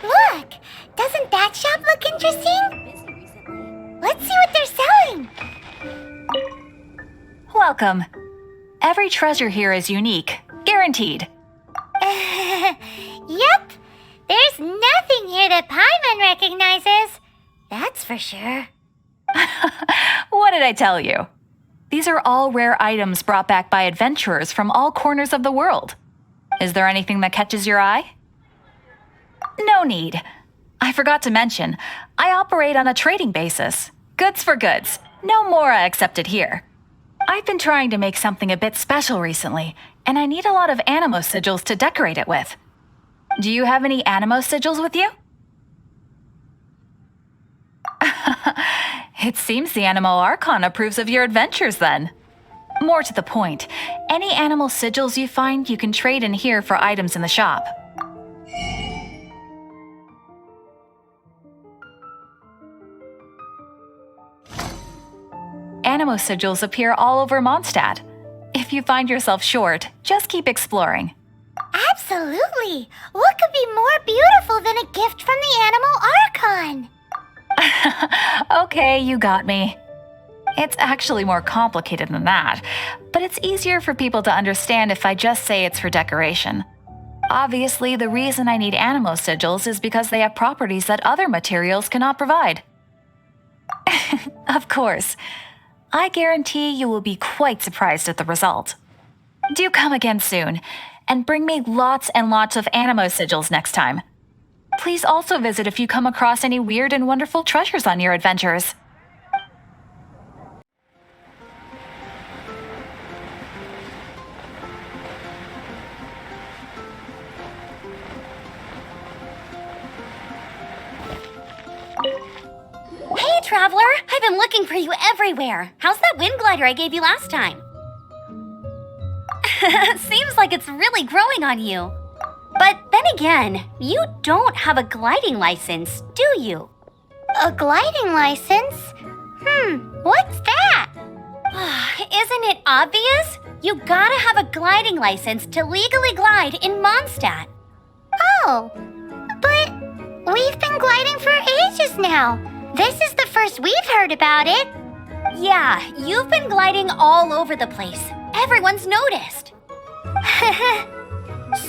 Look! Doesn't that shop look interesting? Let's see what they're selling! Welcome. Every treasure here is unique, guaranteed. Yep! There's nothing here that Paimon recognizes. That's for sure. What did I tell you? These are all rare items brought back by adventurers from all corners of the world. Is there anything that catches your eye? No need. I forgot to mention, I operate on a trading basis. Goods for goods. No mora accepted here. I've been trying to make something a bit special recently, and I need a lot of animo sigils to decorate it with. Do you have any animo sigils with you? It seems the Animal Archon approves of your adventures then. More to the point, any animal sigils you find you can trade in here for items in the shop. Animo sigils appear all over Mondstadt. If you find yourself short, just keep exploring. Absolutely! What could be more beautiful than a gift from the Animal Archon? Okay, you got me. It's actually more complicated than that, but it's easier for people to understand if I just say it's for decoration. Obviously, the reason I need animo sigils is because they have properties that other materials cannot provide. Of course. I guarantee you will be quite surprised at the result. Do come again soon, and bring me lots and lots of animo sigils next time. Please also visit if you come across any weird and wonderful treasures on your adventures. Hey, Traveler! I've been looking for you everywhere. How's that wind glider I gave you last time? Seems like it's really growing on you. But then again, you don't have a gliding license, do you? A gliding license? What's that? Isn't it obvious? You gotta have a gliding license to legally glide in Mondstadt. Oh, but we've been gliding for ages now. This is the first we've heard about it. Yeah, you've been gliding all over the place. Everyone's noticed.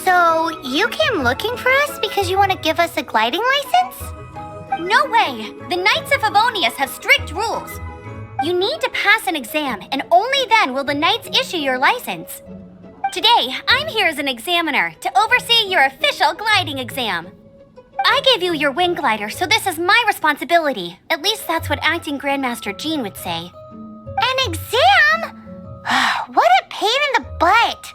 So, you came looking for us because you want to give us a gliding license? No way! The Knights of Favonius have strict rules. You need to pass an exam, and only then will the Knights issue your license. Today, I'm here as an examiner to oversee your official gliding exam. I gave you your wing glider, so this is my responsibility. At least that's what Acting Grandmaster Jean would say. An exam? What a pain in the butt!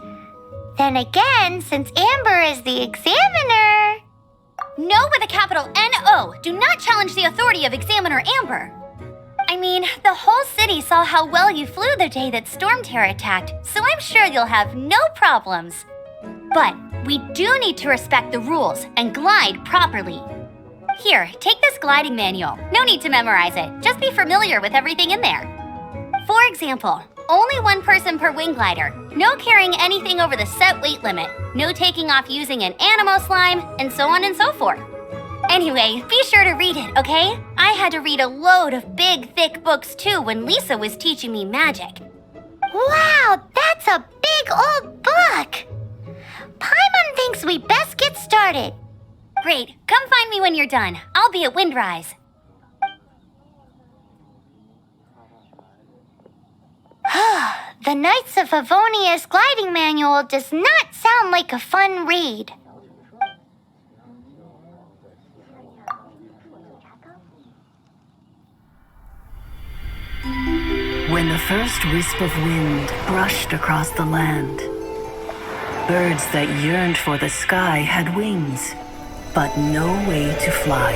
Then again, since Amber is the examiner... No with a capital N-O. Do not challenge the authority of Examiner Amber. I mean, the whole city saw how well you flew the day that Storm Terror attacked, so I'm sure you'll have no problems. But we do need to respect the rules and glide properly. Here, take this gliding manual. No need to memorize it. Just be familiar with everything in there. For example, only one person per wing glider, no carrying anything over the set weight limit, no taking off using an animo slime, and so on and so forth. Anyway, be sure to read it, okay? I had to read a load of big, thick books too when Lisa was teaching me magic. Wow, that's a big old book! Paimon thinks we best get started. Great, come find me when you're done. I'll be at Windrise. The Knights of Favonius gliding manual does not sound like a fun read. When the first wisp of wind brushed across the land, birds that yearned for the sky had wings, but no way to fly.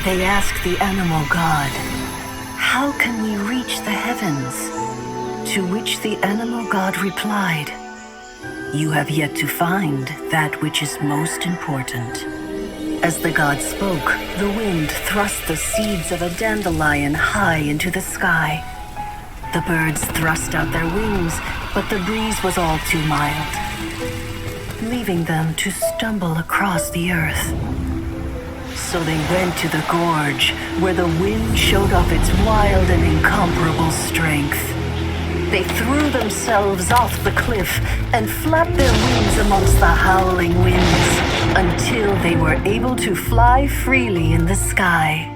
They asked the animal god, "How can we reach the heavens?" To which the animal god replied, "You have yet to find that which is most important." As the god spoke, the wind thrust the seeds of a dandelion high into the sky. The birds thrust out their wings, but the breeze was all too mild. leaving them to stumble across the earth. So they went to the gorge, where the wind showed off its wild and incomparable strength. They threw themselves off the cliff and flapped their wings amongst the howling winds until they were able to fly freely in the sky.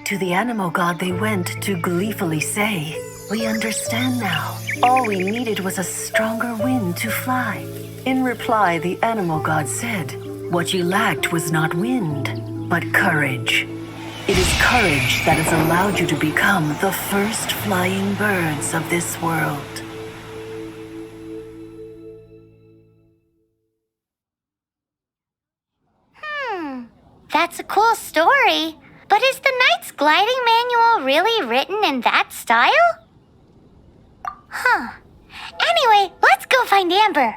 To the animal god they went to gleefully say, "We understand now. All we needed was a stronger wind to fly." In reply, the animal god said, "What you lacked was not wind, but courage. It is courage that has allowed you to become the first flying birds of this world." That's a cool story. But is the Knight's gliding manual really written in that style? Huh. Anyway, let's go find Amber.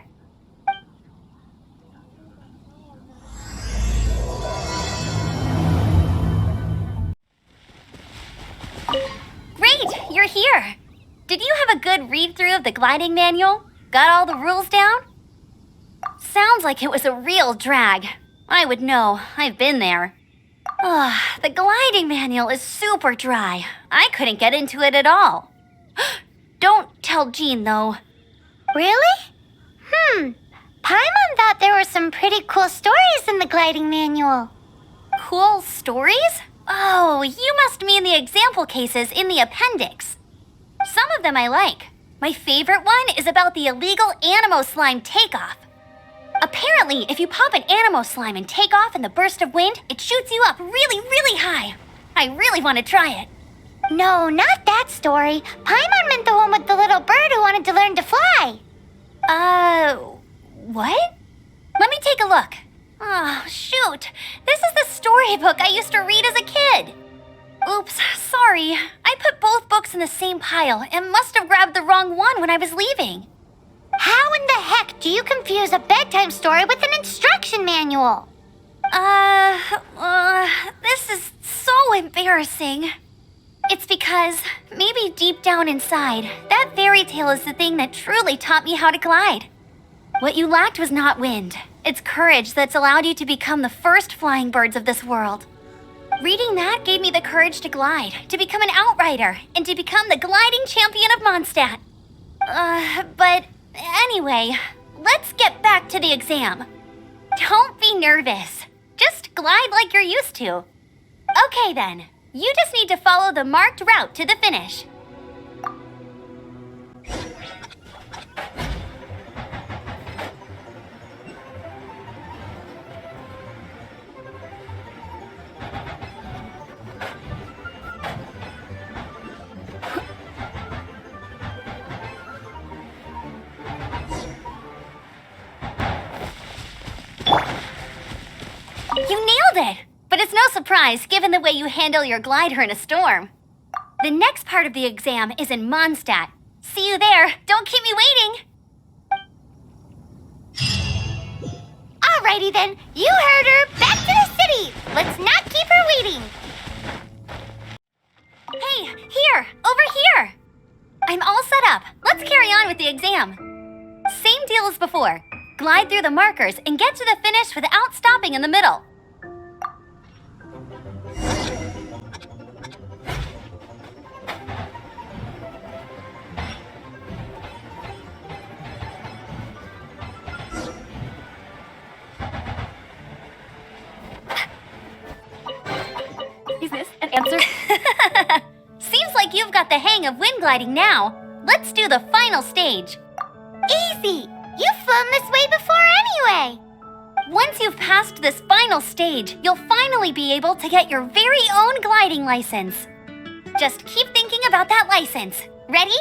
Great, you're here. Did you have a good read-through of the gliding manual? Got all the rules down? Sounds like it was a real drag. I would know. I've been there. The gliding manual is super dry. I couldn't get into it at all. Don't tell Jean, though. Really? Paimon thought there were some pretty cool stories in the gliding manual. Cool stories? Oh, you must mean the example cases in the appendix. Some of them I like. My favorite one is about the illegal Animo slime takeoff. Apparently, if you pop an Animo slime and take off in the burst of wind, it shoots you up really, really high. I really want to try it. No, not that story. Paimon meant the one with the little bird who wanted to learn to fly. What? Let me take a look. Oh, shoot. This is the storybook I used to read as a kid. Oops, sorry. I put both books in the same pile and must have grabbed the wrong one when I was leaving. How in the heck do you confuse a bedtime story with an instruction manual? This is so embarrassing. It's because, maybe deep down inside, that fairy tale is the thing that truly taught me how to glide. What you lacked was not wind. It's courage that's allowed you to become the first flying birds of this world. Reading that gave me the courage to glide, to become an outrider, and to become the gliding champion of Mondstadt. But anyway, let's get back to the exam. Don't be nervous. Just glide like you're used to. Okay then, you just need to follow the marked route to the finish. You nailed it! But it's no surprise given the way you handle your glider in a storm. The next part of the exam is in Mondstadt. See you there. Don't keep me waiting. Alrighty then, you heard her. Back to the city. Let's not keep her waiting. Hey, here, over here. I'm all set up. Let's carry on with the exam. Same deal as before. Glide through the markers and get to the finish without stopping in the middle. Is this an answer? Seems like you've got the hang of wind gliding now. Let's do the final stage. Easy. You've flown this way before anyway. Once you've passed this final stage, you'll finally be able to get your very own gliding license. Just keep thinking about that license. Ready?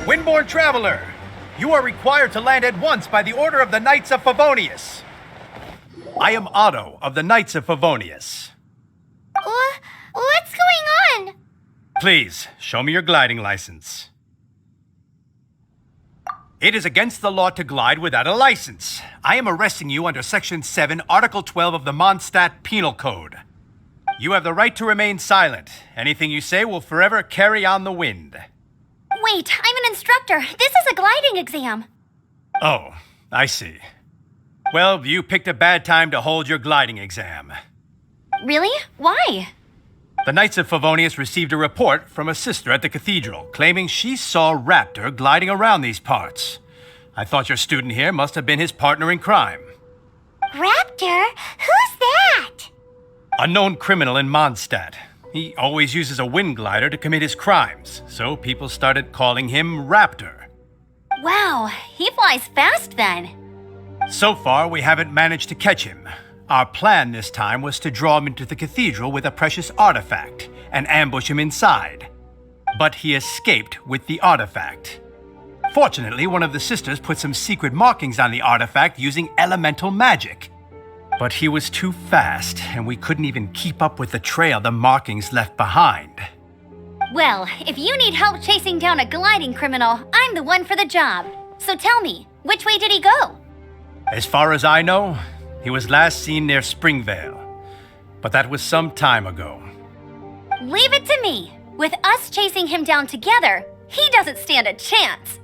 Windborne Traveler, you are required to land at once by the order of the Knights of Favonius. I am Otto of the Knights of Favonius. What's going on? Please, show me your gliding license. It is against the law to glide without a license. I am arresting you under Section 7, Article 12 of the Mondstadt Penal Code. You have the right to remain silent. Anything you say will forever carry on the wind. Wait, I'm an instructor. This is a gliding exam. Oh, I see. Well, you picked a bad time to hold your gliding exam. Really? Why? The Knights of Favonius received a report from a sister at the cathedral claiming she saw Raptor gliding around these parts. I thought your student here must have been his partner in crime. Raptor? Who's that? A known criminal in Mondstadt. He always uses a wind glider to commit his crimes, so people started calling him Raptor. Wow, he flies fast then. So far, we haven't managed to catch him. Our plan this time was to draw him into the cathedral with a precious artifact and ambush him inside. But he escaped with the artifact. Fortunately, one of the sisters put some secret markings on the artifact using elemental magic. But he was too fast, and we couldn't even keep up with the trail the markings left behind. Well, if you need help chasing down a gliding criminal, I'm the one for the job. So tell me, which way did he go? As far as I know, he was last seen near Springvale. But that was some time ago. Leave it to me. With us chasing him down together, he doesn't stand a chance.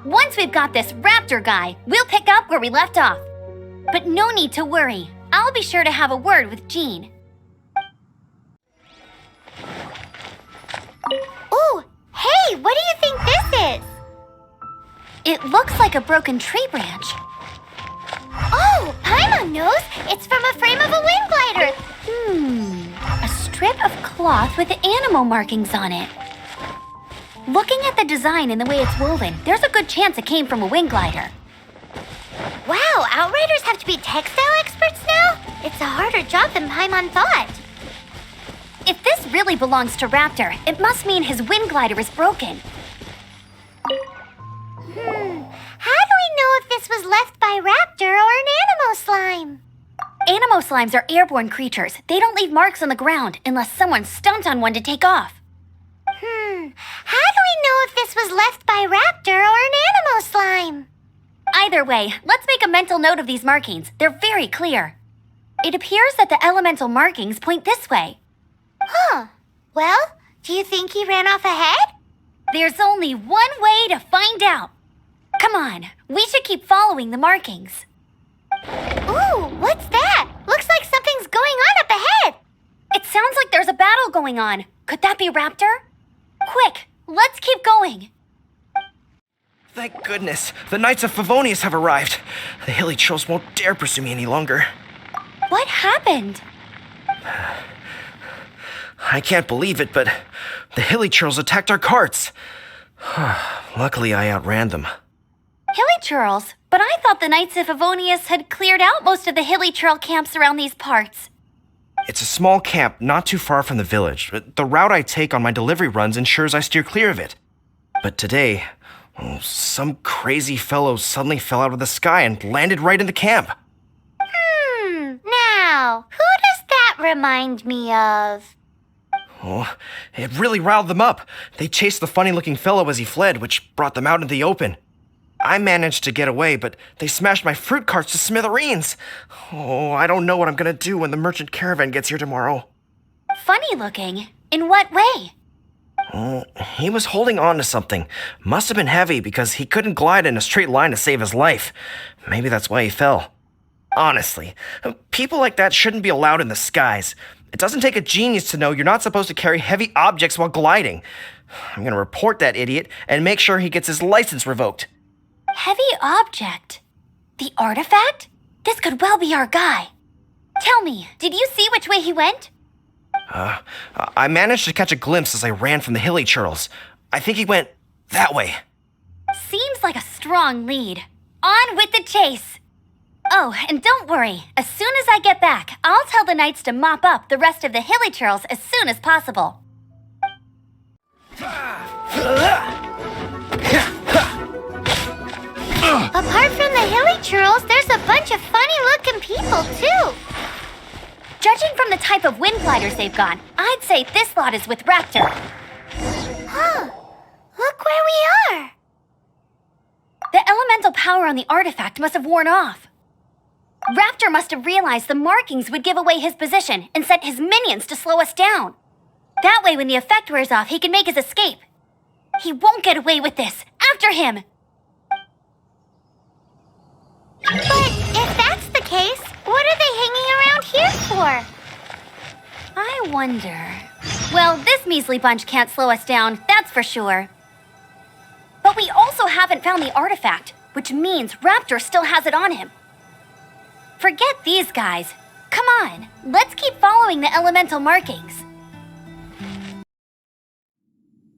Once we've got this Raptor guy, we'll pick up where we left off. But no need to worry. I'll be sure to have a word with Jean. Ooh, hey, what do you think this is? It looks like a broken tree branch. Oh, Paimon knows. It's from a frame of a wind glider. A strip of cloth with animal markings on it. Looking at the design and the way it's woven, there's a good chance it came from a wind glider. Wow, Outriders have to be textile experts now? It's a harder job than Paimon thought. If this really belongs to Raptor, it must mean his wind glider is broken. How do we know if this was left by Raptor or an animal slime? Animo slimes are airborne creatures. They don't leave marks on the ground unless someone stomped on one to take off. How do we know if this was left by Raptor or an animal slime? Either way, let's make a mental note of these markings. They're very clear. It appears that the elemental markings point this way. Huh. Well, do you think he ran off ahead? There's only one way to find out. Come on, we should keep following the markings. Ooh, what's that? Looks like something's going on up ahead. It sounds like there's a battle going on. Could that be Raptor? Quick, let's keep going. Thank goodness, the Knights of Favonius have arrived. The hilly trolls won't dare pursue me any longer. What happened? I can't believe it, but the hilly trolls attacked our carts. Luckily, I outran them. Hilly churls? But I thought the Knights of Favonius had cleared out most of the hilly churl camps around these parts. It's a small camp not too far from the village. The route I take on my delivery runs ensures I steer clear of it. But today, some crazy fellow suddenly fell out of the sky and landed right in the camp. Now, who does that remind me of? Oh, it really riled them up. They chased the funny-looking fellow as he fled, which brought them out into the open. I managed to get away, but they smashed my fruit carts to smithereens. Oh, I don't know what I'm gonna do when the merchant caravan gets here tomorrow. Funny looking? In what way? He was holding on to something. Must have been heavy because he couldn't glide in a straight line to save his life. Maybe that's why he fell. Honestly, people like that shouldn't be allowed in the skies. It doesn't take a genius to know you're not supposed to carry heavy objects while gliding. I'm gonna report that idiot and make sure he gets his license revoked. Heavy object? The artifact? This could well be our guy. Tell me, did you see which way he went? I managed to catch a glimpse as I ran from the hilly churls. I think he went that way. Seems like a strong lead. On with the chase! Oh, and don't worry. As soon as I get back, I'll tell the knights to mop up the rest of the hilly churls as soon as possible. Apart from the hilly churls, there's a bunch of funny-looking people, too. Judging from the type of wind gliders they've got, I'd say this lot is with Raptor. Huh. Look where we are. The elemental power on the artifact must have worn off. Raptor must have realized the markings would give away his position and sent his minions to slow us down. That way, when the effect wears off, he can make his escape. He won't get away with this. After him! But if that's the case, what are they hanging around here for? I wonder... Well, this measly bunch can't slow us down, that's for sure. But we also haven't found the artifact, which means Raptor still has it on him. Forget these guys. Come on, let's keep following the elemental markings.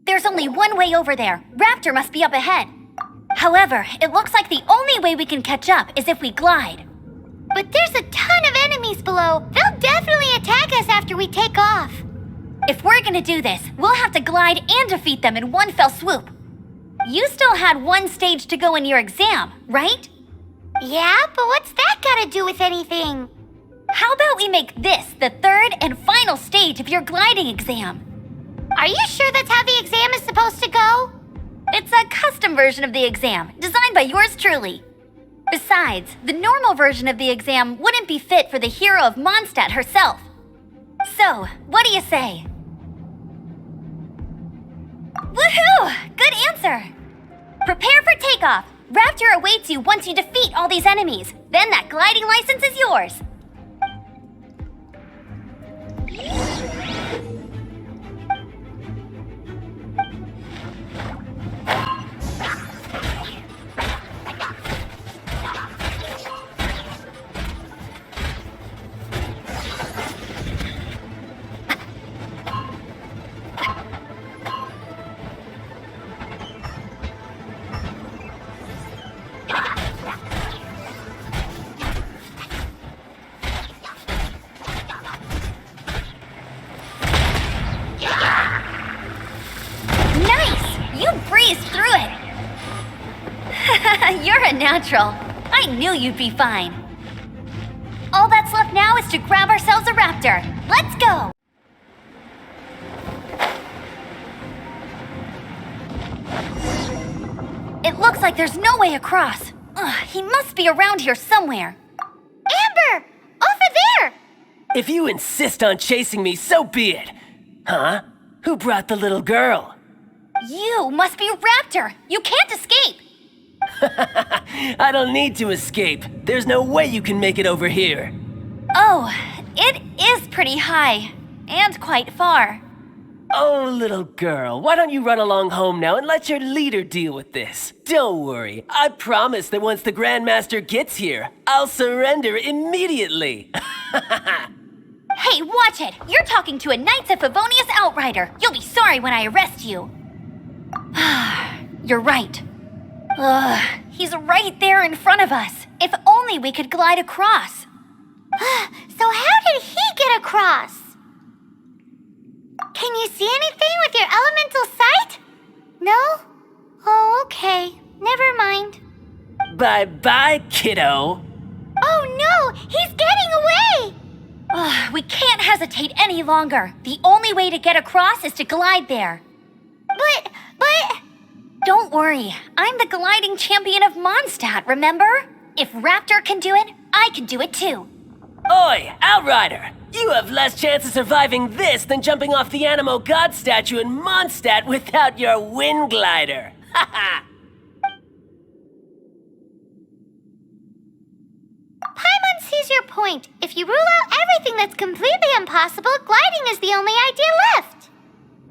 There's only one way over there. Raptor must be up ahead. However, it looks like the only way we can catch up is if we glide. But there's a ton of enemies below. They'll definitely attack us after we take off. If we're gonna do this, we'll have to glide and defeat them in one fell swoop. You still had one stage to go in your exam, right? Yeah, but what's that got to do with anything? How about we make this the third and final stage of your gliding exam? Are you sure that's how the exam is supposed to go? It's a custom version of the exam, designed by yours truly. Besides, the normal version of the exam wouldn't be fit for the hero of Mondstadt herself. So, what do you say? Woohoo! Good answer! Prepare for takeoff. Raptor awaits you once you defeat all these enemies. Then that gliding license is yours. You're a natural. I knew you'd be fine. All that's left now is to grab ourselves a raptor. Let's go! It looks like there's no way across. He must be around here somewhere. Amber! Over there! If you insist on chasing me, so be it. Huh? Who brought the little girl? You must be a raptor. You can't escape. I don't need to escape. There's no way you can make it over here. Oh, it is pretty high. And quite far. Oh, little girl, why don't you run along home now and let your leader deal with this? Don't worry, I promise that once the Grandmaster gets here, I'll surrender immediately. Hey, watch it! You're talking to a Knights of Favonius outrider. You'll be sorry when I arrest you. You're right. He's right there in front of us. If only we could glide across. So how did he get across? Can you see anything with your elemental sight? No? Oh, okay. Never mind. Bye-bye, kiddo. Oh no! He's getting away! We can't hesitate any longer. The only way to get across is to glide there. But... Don't worry. I'm the gliding champion of Mondstadt, remember? If Raptor can do it, I can do it too. Oi, Outrider! You have less chance of surviving this than jumping off the Animo God statue in Mondstadt without your wind glider. Haha! Paimon sees your point. If you rule out everything that's completely impossible, gliding is the only idea left.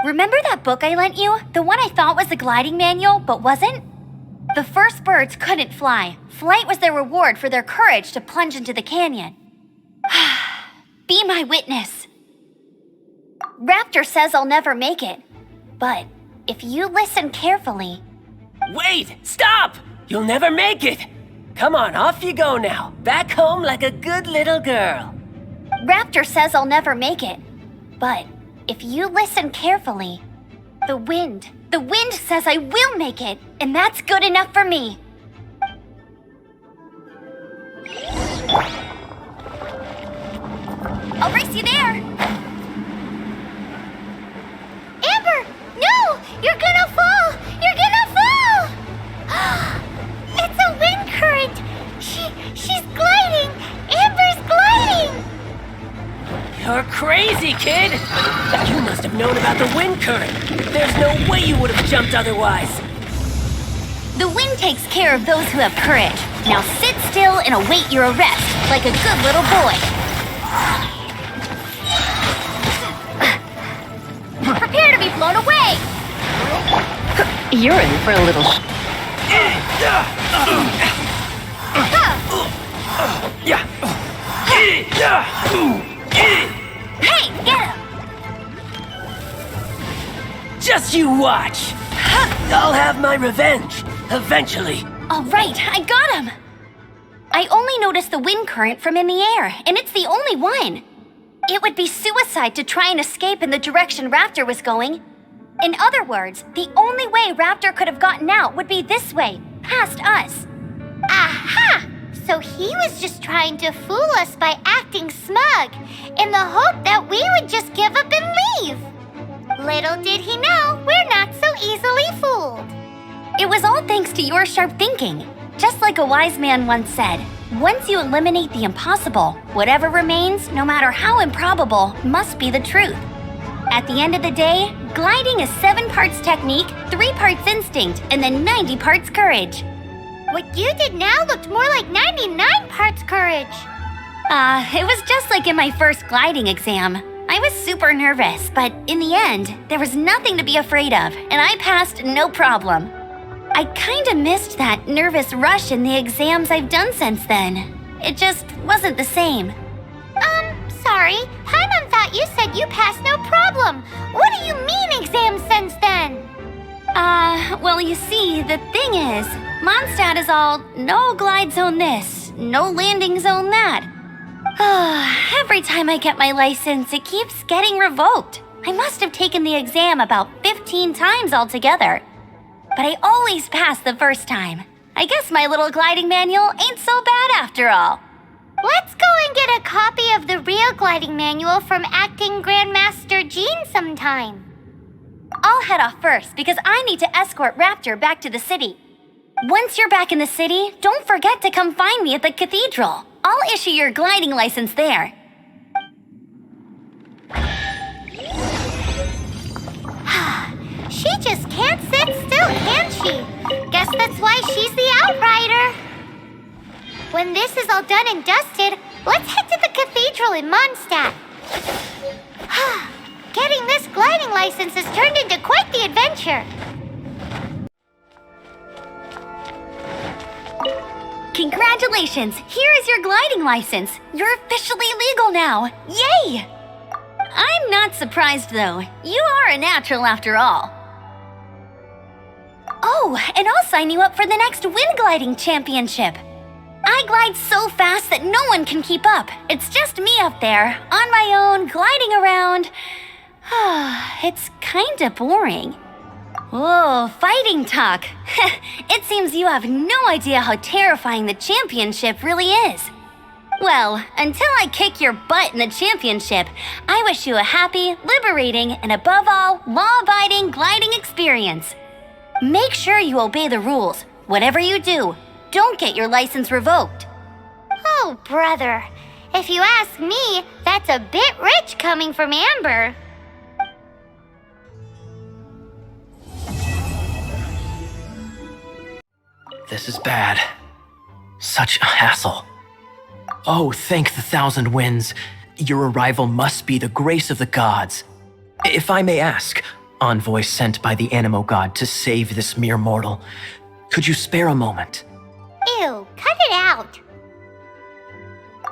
Remember that book I lent you? The one I thought was the gliding manual, but wasn't? The first birds couldn't fly. Flight was their reward for their courage to plunge into the canyon. Be my witness. Raptor says I'll never make it. But if you listen carefully... Wait! Stop! You'll never make it! Come on, off you go now. Back home like a good little girl. Raptor says I'll never make it. But if you listen carefully, the wind says I will make it, and that's good enough for me. I'll race Guess you there. Amber, no! You're gonna fall! You're gonna fall! It's a wind current! She's gliding! Amber's gliding! You're crazy, kid! You must have known about the wind current. There's no way you would have jumped otherwise. The wind takes care of those who have courage. Now sit still and await your arrest, like a good little boy. Prepare to be blown away! You're in for a little. Hey, get him! Just you watch. I'll have my revenge, eventually. All right, I got him! I only noticed the wind current from in the air, and it's the only one. It would be suicide to try and escape in the direction Raptor was going. In other words, the only way Raptor could have gotten out would be this way, past us. Aha! So he was just trying to fool us by acting smug, in the hope that we would just give up and leave. Little did he know, we're not so easily fooled. It was all thanks to your sharp thinking. Just like a wise man once said, once you eliminate the impossible, whatever remains, no matter how improbable, must be the truth. At the end of the day, gliding is 7 parts technique, 3 parts instinct, and then 90 parts courage. What you did now looked more like 99 parts courage. It was just like in my first gliding exam. I was super nervous, but in the end, there was nothing to be afraid of, and I passed no problem. I kinda missed that nervous rush in the exams I've done since then. It just wasn't the same. Sorry. Paimon thought you said you passed no problem. What do you mean exams since then? Well, you see, the thing is, Mondstadt is all no glide zone this, no landing zone that. Every time I get my license, it keeps getting revoked. I must have taken the exam about 15 times altogether. But I always pass the first time. I guess my little gliding manual ain't so bad after all. Let's go and get a copy of the real gliding manual from Acting Grandmaster Jean sometime. I'll head off first because I need to escort Raptor back to the city. Once you're back in the city, don't forget to come find me at the cathedral. I'll issue your gliding license there. She just can't sit still, can she? Guess that's why she's the outrider. When this is all done and dusted, let's head to the cathedral in Mondstadt. Getting this gliding license has turned into quite the adventure. Congratulations! Here is your gliding license. You're officially legal now. Yay! I'm not surprised though. You are a natural after all. Oh, and I'll sign you up for the next wind gliding championship. I glide so fast that no one can keep up. It's just me up there, on my own, gliding around. It's kinda boring. Whoa, fighting talk. It seems you have no idea how terrifying the championship really is. Well, until I kick your butt in the championship, I wish you a happy, liberating, and above all, law-abiding gliding experience. Make sure you obey the rules. Whatever you do, don't get your license revoked. Oh, brother. If you ask me, that's a bit rich coming from Amber. This is bad. Such a hassle. Oh, thank the 1,000 winds. Your arrival must be the grace of the gods. If I may ask, envoy sent by the Animo God to save this mere mortal, could you spare a moment? Ew, cut it out.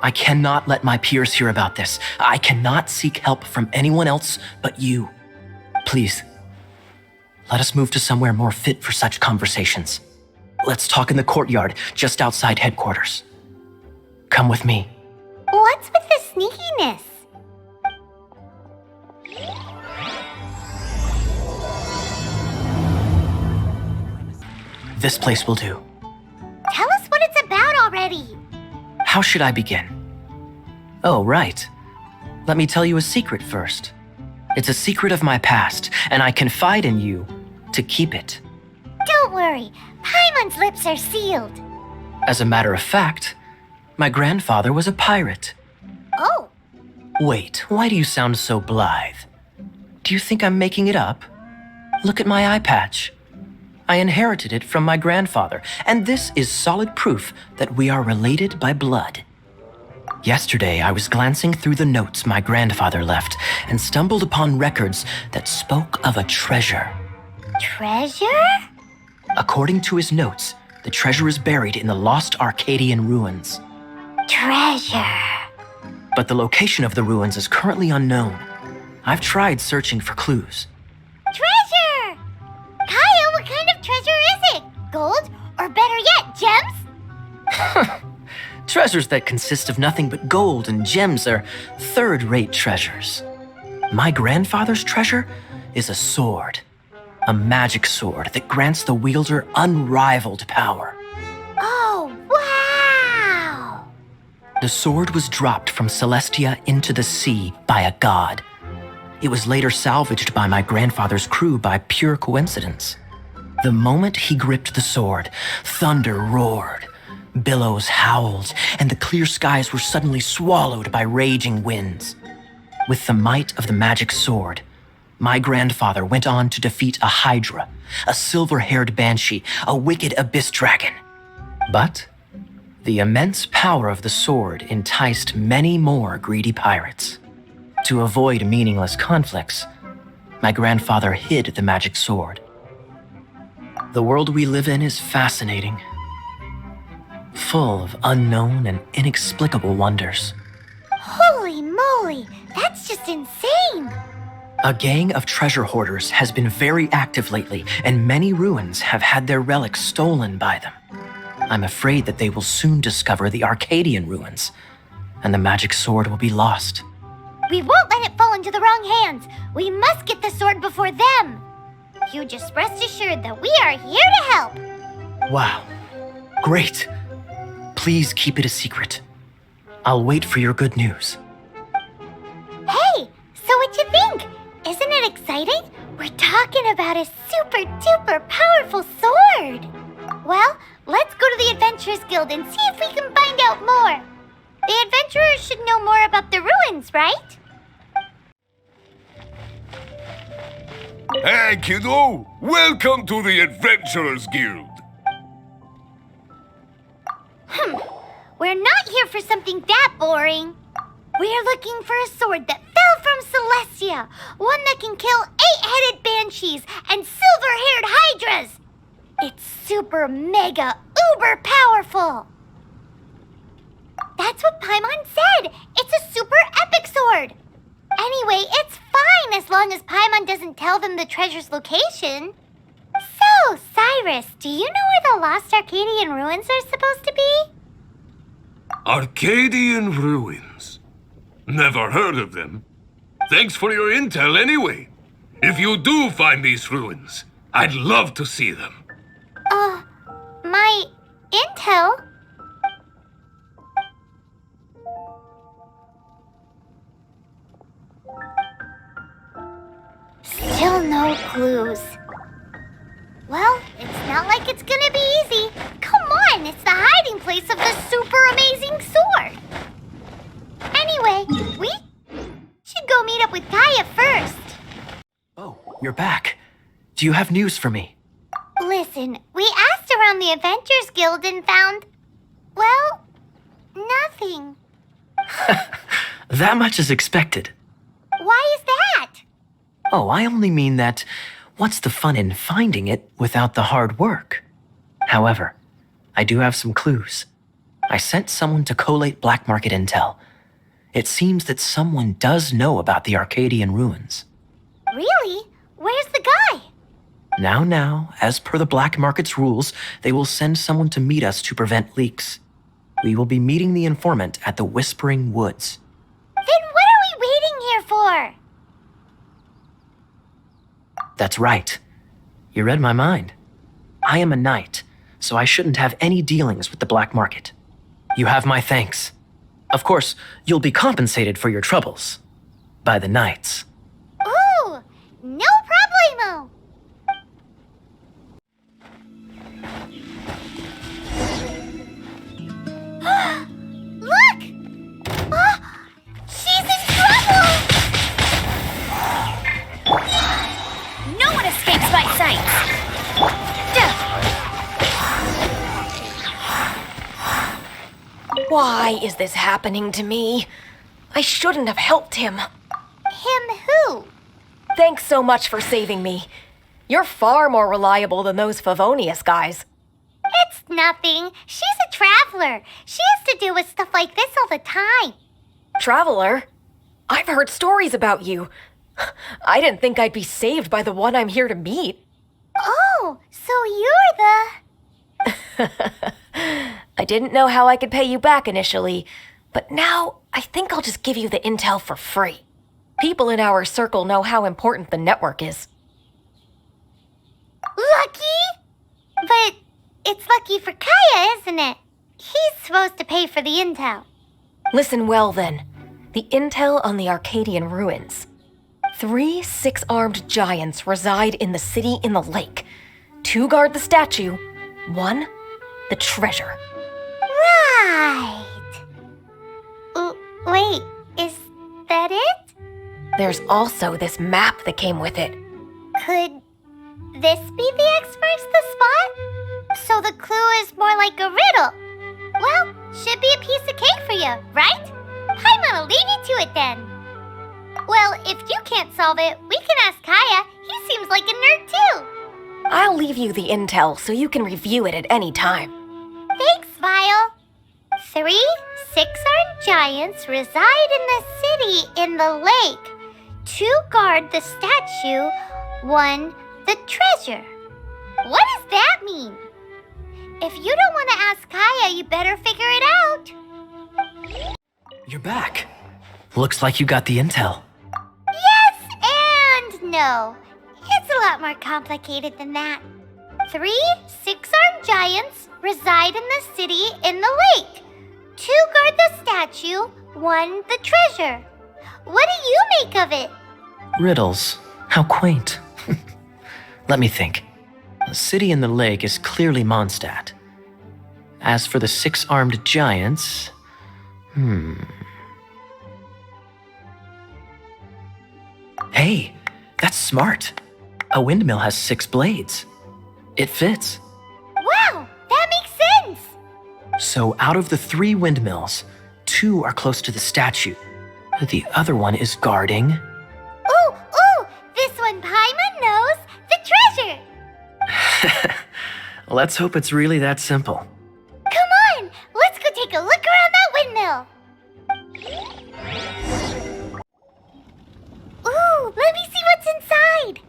I cannot let my peers hear about this. I cannot seek help from anyone else but you. Please, let us move to somewhere more fit for such conversations. Let's talk in the courtyard just outside headquarters. Come with me. What's with the sneakiness? This place will do. Tell us what it's about already. How should I begin? Oh, right. Let me tell you a secret first. It's a secret of my past, and I confide in you to keep it. Don't worry, Paimon's lips are sealed. As a matter of fact, my grandfather was a pirate. Oh, Wait, why do you sound so blithe? Do you think I'm making it up? Look at my eye patch. I inherited it from my grandfather, and this is solid proof that we are related by blood. Yesterday, I was glancing through the notes my grandfather left and stumbled upon records that spoke of a treasure. treasure? According to his notes, the treasure is buried in the lost Arcadian ruins. Treasure. But the location of the ruins is currently unknown. I've tried searching for clues. Treasure! Kaya, what kind of treasure is it? Gold? Or better yet, gems? Treasures that consist of nothing but gold and gems are third-rate treasures. My grandfather's treasure is a sword. A magic sword that grants the wielder unrivaled power. Oh, wow! The sword was dropped from Celestia into the sea by a god. It was later salvaged by my grandfather's crew by pure coincidence. The moment he gripped the sword, thunder roared, billows howled, and the clear skies were suddenly swallowed by raging winds. With the might of the magic sword, my grandfather went on to defeat a hydra, a silver-haired banshee, a wicked abyss dragon. But the immense power of the sword enticed many more greedy pirates. To avoid meaningless conflicts, my grandfather hid the magic sword. The world we live in is fascinating, full of unknown and inexplicable wonders. Holy moly, that's just insane! A gang of treasure hoarders has been very active lately, and many ruins have had their relics stolen by them. I'm afraid that they will soon discover the Arcadian ruins, and the magic sword will be lost. We won't let it fall into the wrong hands. We must get the sword before them. You just rest assured that we are here to help. Wow. Great. Please keep it a secret. I'll wait for your good news. Hey, so what you think? Isn't it exciting? We're talking about a super duper powerful sword. Well, let's go to the Adventurers Guild and see if we can find out more. The adventurers should know more about the ruins, right? Hey, kiddo! Welcome to the Adventurers Guild! We're not here for something that boring. We're looking for a sword that fell from Celestia, one that can kill 8-headed banshees and silver-haired hydras. It's super mega uber powerful. That's what Paimon said. It's a super epic sword. Anyway, it's fine as long as Paimon doesn't tell them the treasure's location. So, Cyrus, do you know where the lost Arcadian ruins are supposed to be? Arcadian ruins. Never heard of them. Thanks for your intel anyway. If you do find these ruins, I'd love to see them. My intel? Still no clues. Well, it's not like it's gonna be easy. Come on, it's the hiding place of the super amazing sword. Anyway, we should go meet up with Kaya first. Oh, you're back. Do you have news for me? Listen, we asked around the Adventurers Guild and found, well, nothing. That much is expected. Why is that? Oh, I only mean that what's the fun in finding it without the hard work? However, I do have some clues. I sent someone to collate black market intel. It seems that someone does know about the Arcadian ruins. Really? Where's the guy? Now, as per the black market's rules, they will send someone to meet us to prevent leaks. We will be meeting the informant at the Whispering Woods. Then what are we waiting here for? That's right. You read my mind. I am a knight, so I shouldn't have any dealings with the black market. You have my thanks. Of course, you'll be compensated for your troubles, by the knights. Ooh, no problemo. Look! Oh, she's in trouble! No one escapes my sight! Why is this happening to me? I shouldn't have helped him. Him who? Thanks so much for saving me. You're far more reliable than those Favonius guys. It's nothing. She's a traveler. She has to deal with stuff like this all the time. Traveler? I've heard stories about you. I didn't think I'd be saved by the one I'm here to meet. Oh, so you're the... I didn't know how I could pay you back initially, but now I think I'll just give you the intel for free. People in our circle know how important the network is. Lucky? But it's lucky for Kaya, isn't it? He's supposed to pay for the intel. Listen well then. The intel on the Arcadian ruins. 3 6-armed giants reside in the city in the lake. 2 guard the statue, 1 the treasure. Right. Wait, is that it? There's also this map that came with it. Could this be the X marks the spot? So the clue is more like a riddle. Well, should be a piece of cake for you, right? I'm gonna leave you to it then. Well, if you can't solve it, we can ask Kaya. He seems like a nerd too. I'll leave you the intel so you can review it at any time. Thanks, Vile. 3 6-armed giants reside in the city in the lake. 2 guard the statue, 1 the treasure. What does that mean? If you don't want to ask Kaya, you better figure it out. You're back. Looks like you got the intel. Yes and no. It's a lot more complicated than that. 3 6-armed giants reside in the city in the lake. 2 guard the statue, 1 the treasure. What do you make of it? Riddles. How quaint. Let me think. The city in the lake is clearly Mondstadt. As for the 6-armed giants... Hey, that's smart. A windmill has 6 blades. It fits. Wow, that makes sense. So out of the 3 windmills, 2 are close to the statue. The other one is guarding... Ooh, this one Paimon knows, the treasure. Let's hope it's really that simple. Come on, let's go take a look around that windmill. Ooh, let me see what's inside.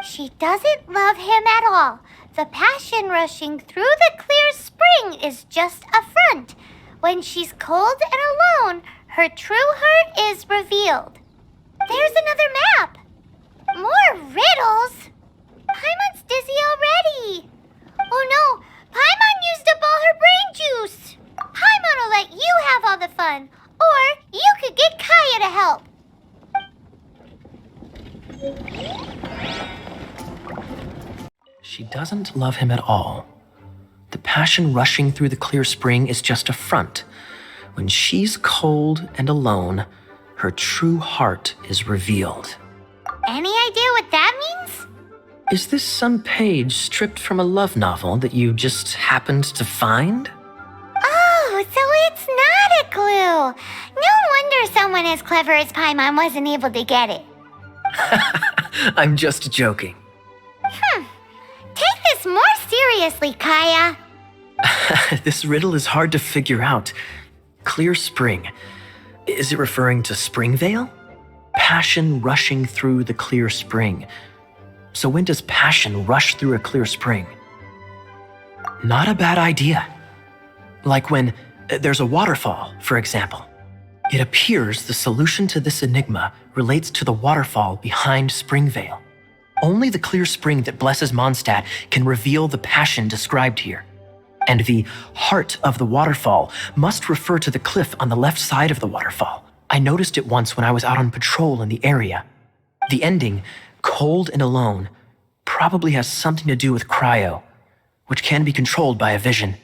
She doesn't love him at all. The passion rushing through the clear spring is just a front. When she's cold and alone, her true heart is revealed. There's another map. More riddles. Paimon's dizzy already. Oh no, Paimon used up all her brain juice. Paimon will let you have all the fun, or you could get Kaya to help. She doesn't love him at all. The passion rushing through the clear spring is just a front. When she's cold and alone, her true heart is revealed. Any idea what that means? Is this some page stripped from a love novel that you just happened to find? Oh, so it's not a clue. No wonder someone as clever as Paimon wasn't able to get it. I'm just joking. Take this more seriously, Kaya. This riddle is hard to figure out. Clear spring. Is it referring to Springvale? Passion rushing through the clear spring. So when does passion rush through a clear spring? Not a bad idea. Like when there's a waterfall, for example. It appears the solution to this enigma relates to the waterfall behind Springvale. Only the clear spring that blesses Mondstadt can reveal the passion described here. And the heart of the waterfall must refer to the cliff on the left side of the waterfall, I noticed it once when I was out on patrol in the area. The ending, cold and alone, probably has something to do with cryo, which can be controlled by a vision.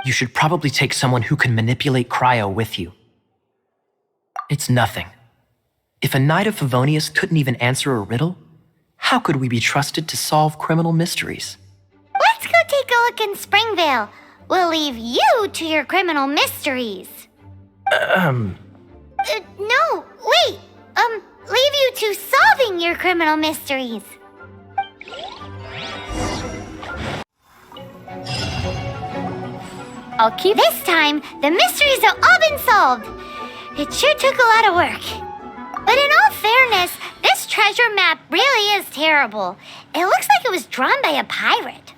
You should probably take someone who can manipulate cryo with you. It's nothing. If a knight of Favonius couldn't even answer a riddle, how could we be trusted to solve criminal mysteries? Let's go take a look in Springvale. We'll leave you to your criminal mysteries. No, wait. Leave you to solving your criminal mysteries. I'll keep This time, the mysteries have all been solved. It sure took a lot of work. But in all fairness, this treasure map really is terrible. It looks like it was drawn by a pirate.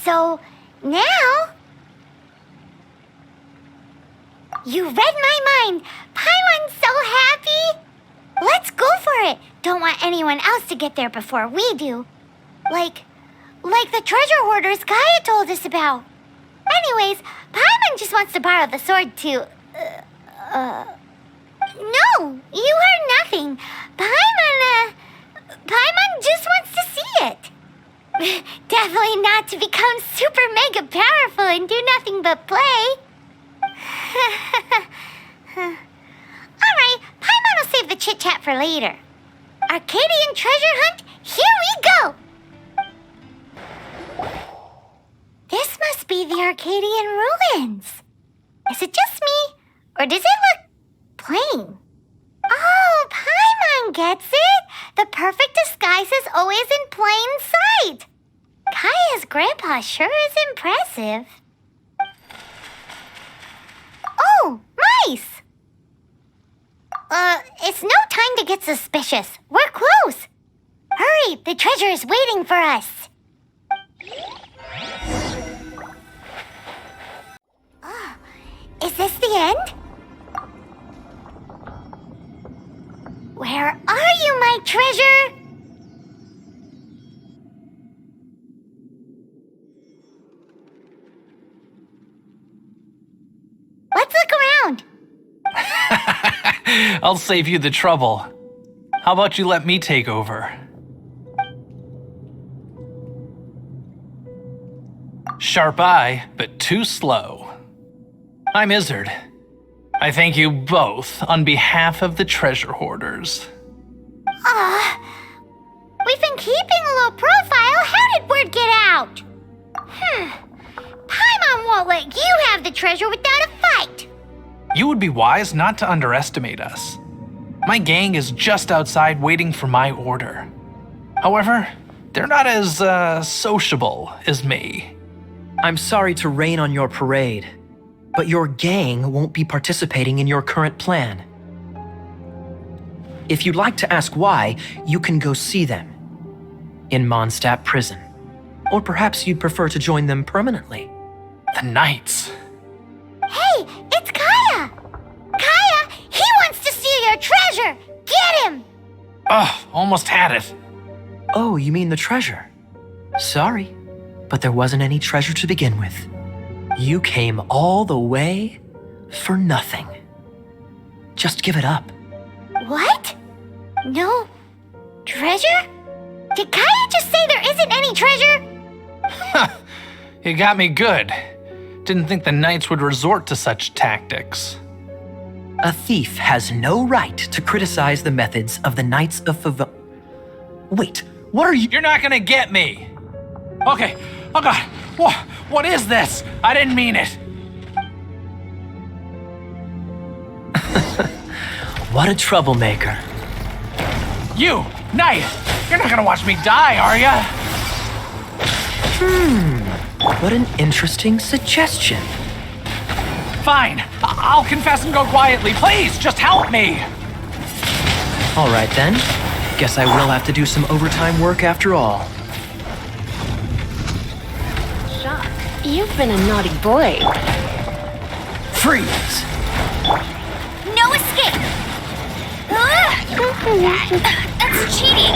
So, now... You read my mind. Paimon's so happy. Let's go for it. Don't want anyone else to get there before we do. Like the treasure hoarders Gaia told us about. Anyways, Paimon just wants to borrow the sword to... No, you heard nothing. Paimon just wants to see it. Definitely not to become super mega powerful and do nothing but play. Alright, Paimon will save the chit-chat for later. Arcadian treasure hunt, here we go! This must be the Arcadian ruins. Is it just me, or does it look plain? Oh, Paimon gets it! The perfect disguise is always in plain sight. Kaya's grandpa sure is impressive. Oh, mice! It's no time to get suspicious. We're close. Hurry, the treasure is waiting for us. Is this the end? Where are you, my treasure? Let's look around. I'll save you the trouble. How about you let me take over? Sharp eye, but too slow. I'm Izzard. I thank you both on behalf of the treasure hoarders. We've been keeping a low profile. How did word get out? Paimon won't let you have the treasure without a fight. You would be wise not to underestimate us. My gang is just outside waiting for my order. However, they're not as, sociable as me. I'm sorry to rain on your parade, but your gang won't be participating in your current plan. If you'd like to ask why, you can go see them in Mondstadt prison. Or perhaps you'd prefer to join them permanently. The Knights. Hey, it's Kaya! Kaya, he wants to steal your treasure! Get him! Ugh, almost had it. Oh, you mean the treasure? Sorry, but there wasn't any treasure to begin with. You came all the way for nothing. Just give it up. What? No treasure? Did Kaya just say there isn't any treasure? You got me good. Didn't think the Knights would resort to such tactics. A thief has no right to criticize the methods of the Knights of Wait, what are you? You're not gonna get me. Okay, oh god, what is this? I didn't mean it. What a troublemaker. You, Knight, you're not gonna watch me die, are ya? What an interesting suggestion. Fine, I'll confess and go quietly. Please, just help me. All right then. Guess I will have to do some overtime work after all. You've been a naughty boy. Freeze! no escape! That's cheating!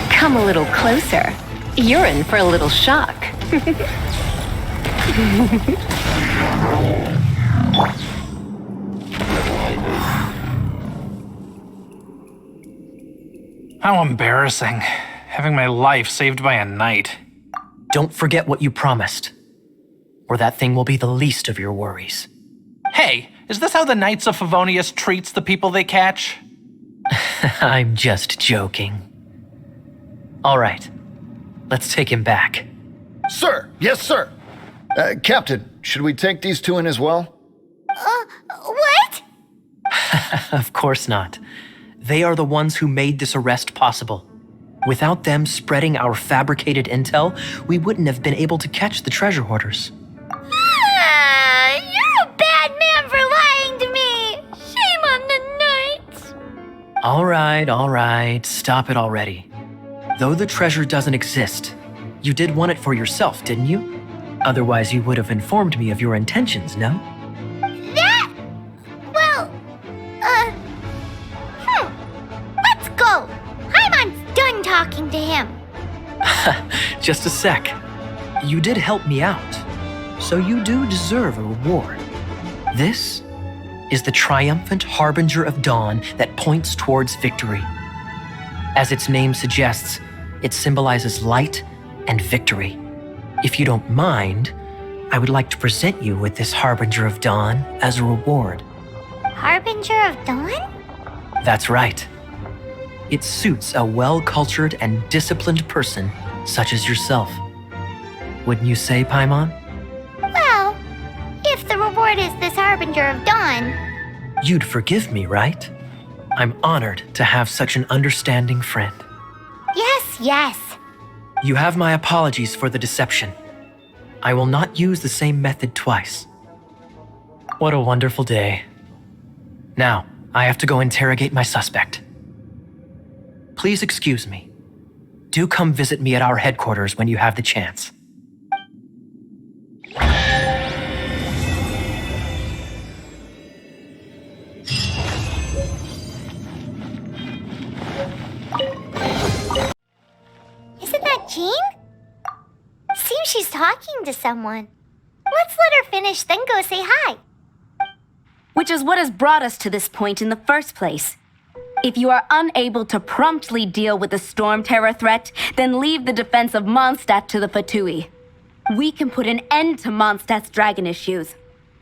Come a little closer. You're in for a little shock. How embarrassing. Having my life saved by a knight. Don't forget what you promised, or that thing will be the least of your worries. Hey, is this how the Knights of Favonius treats the people they catch? I'm just joking. All right, let's take him back. Sir, yes, sir. Captain, should we take these two in as well? What? Of course not. They are the ones who made this arrest possible. Without them spreading our fabricated intel, we wouldn't have been able to catch the treasure hoarders. You're a bad man for lying to me. Shame on the knights. All right, stop it already. Though the treasure doesn't exist, you did want it for yourself, didn't you? Otherwise, you would have informed me of your intentions, no? Let's go. Paimon's done talking to him. Just a sec. You did help me out, so you do deserve a reward. This is the triumphant harbinger of dawn that points towards victory. As its name suggests, it symbolizes light and victory. If you don't mind, I would like to present you with this harbinger of dawn as a reward. Harbinger of dawn? That's right. It suits a well-cultured and disciplined person such as yourself. Wouldn't you say, Paimon? Well, if the reward is this harbinger of dawn. You'd forgive me, right? I'm honored to have such an understanding friend. Yes. You have my apologies for the deception. I will not use the same method twice. What a wonderful day. Now, I have to go interrogate my suspect. Please excuse me. Do come visit me at our headquarters when you have the chance. Isn't that Jean? Seems she's talking to someone. Let's let her finish, then go say hi. Which is what has brought us to this point in the first place. If you are unable to promptly deal with the Storm Terror threat, then leave the defense of Mondstadt to the Fatui. We can put an end to Mondstadt's dragon issues.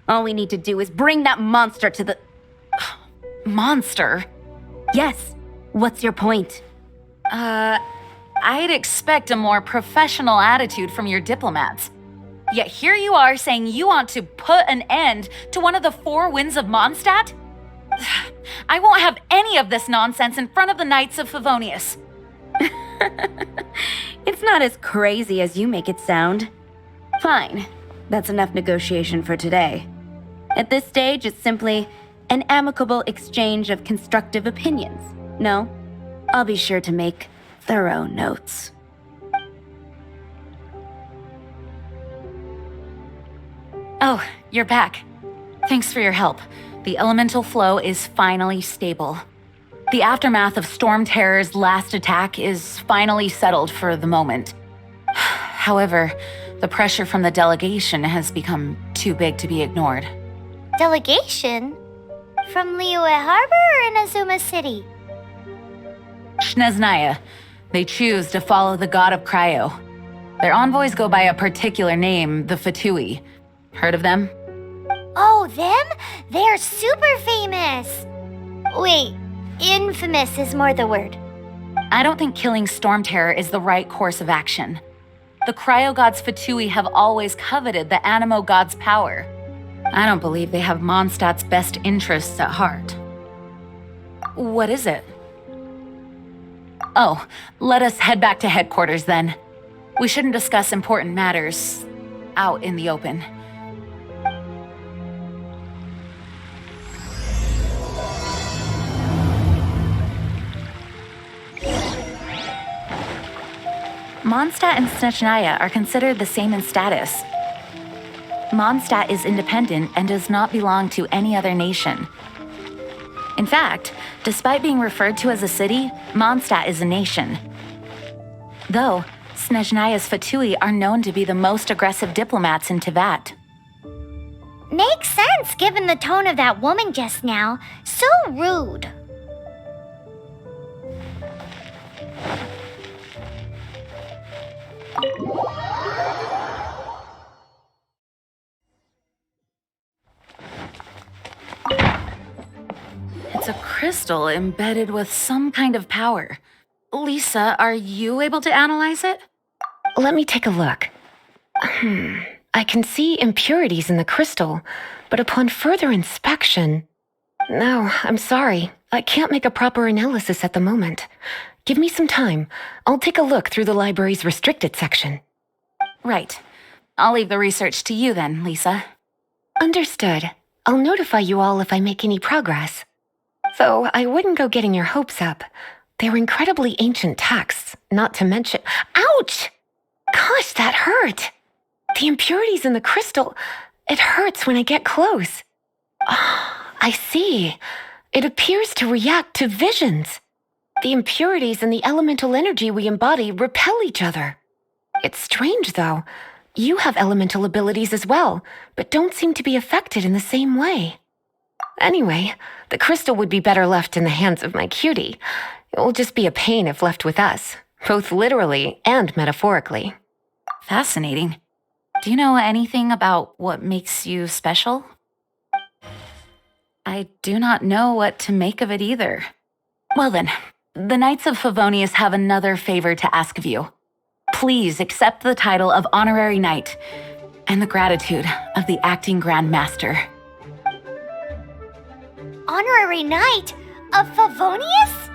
All we need to do is bring that monster to the... Monster? Yes. What's your point? I'd expect a more professional attitude from your diplomats. Yet here you are saying you want to put an end to one of the four winds of Mondstadt? I won't have any of this nonsense in front of the Knights of Favonius. It's not as crazy as you make it sound. Fine. That's enough negotiation for today. At this stage, it's simply an amicable exchange of constructive opinions. No? I'll be sure to make thorough notes. Oh, you're back. Thanks for your help. The elemental flow is finally stable. The aftermath of Storm Terror's last attack is finally settled for the moment. However, the pressure from the delegation has become too big to be ignored. Delegation? From Liyue Harbor or Inazuma City? Shneznaya. They choose to follow the god of Cryo. Their envoys go by a particular name, the Fatui. Heard of them? Oh, them? They're super famous. Wait, infamous is more the word. I don't think killing Storm Terror is the right course of action. The Cryo gods Fatui have always coveted the Animo god's power. I don't believe they have Mondstadt's best interests at heart. What is it? Oh, let us head back to headquarters then. We shouldn't discuss important matters out in the open. Mondstadt and Snezhnaya are considered the same in status. Mondstadt is independent and does not belong to any other nation. In fact, despite being referred to as a city, Mondstadt is a nation. Though, Snezhnaya's Fatui are known to be the most aggressive diplomats in Teyvat. Makes sense given the tone of that woman just now. So rude. It's a crystal embedded with some kind of power. Lisa, are you able to analyze it? Let me take a look. I can see impurities in the crystal, but upon further inspection... No, I'm sorry. I can't make a proper analysis at the moment. Give me some time. I'll take a look through the library's restricted section. Right. I'll leave the research to you then, Lisa. Understood. I'll notify you all if I make any progress. Though I wouldn't go getting your hopes up. They're incredibly ancient texts, not to mention... Ouch! Gosh, that hurt! The impurities in the crystal... It hurts when I get close. I see. It appears to react to visions. The impurities and the elemental energy we embody repel each other. It's strange, though. You have elemental abilities as well, but don't seem to be affected in the same way. Anyway, the crystal would be better left in the hands of my cutie. It will just be a pain if left with us, both literally and metaphorically. Fascinating. Do you know anything about what makes you special? I do not know what to make of it either. Well then, the Knights of Favonius have another favor to ask of you. Please accept the title of Honorary Knight and the gratitude of the Acting Grand Master. Honorary Knight of Favonius?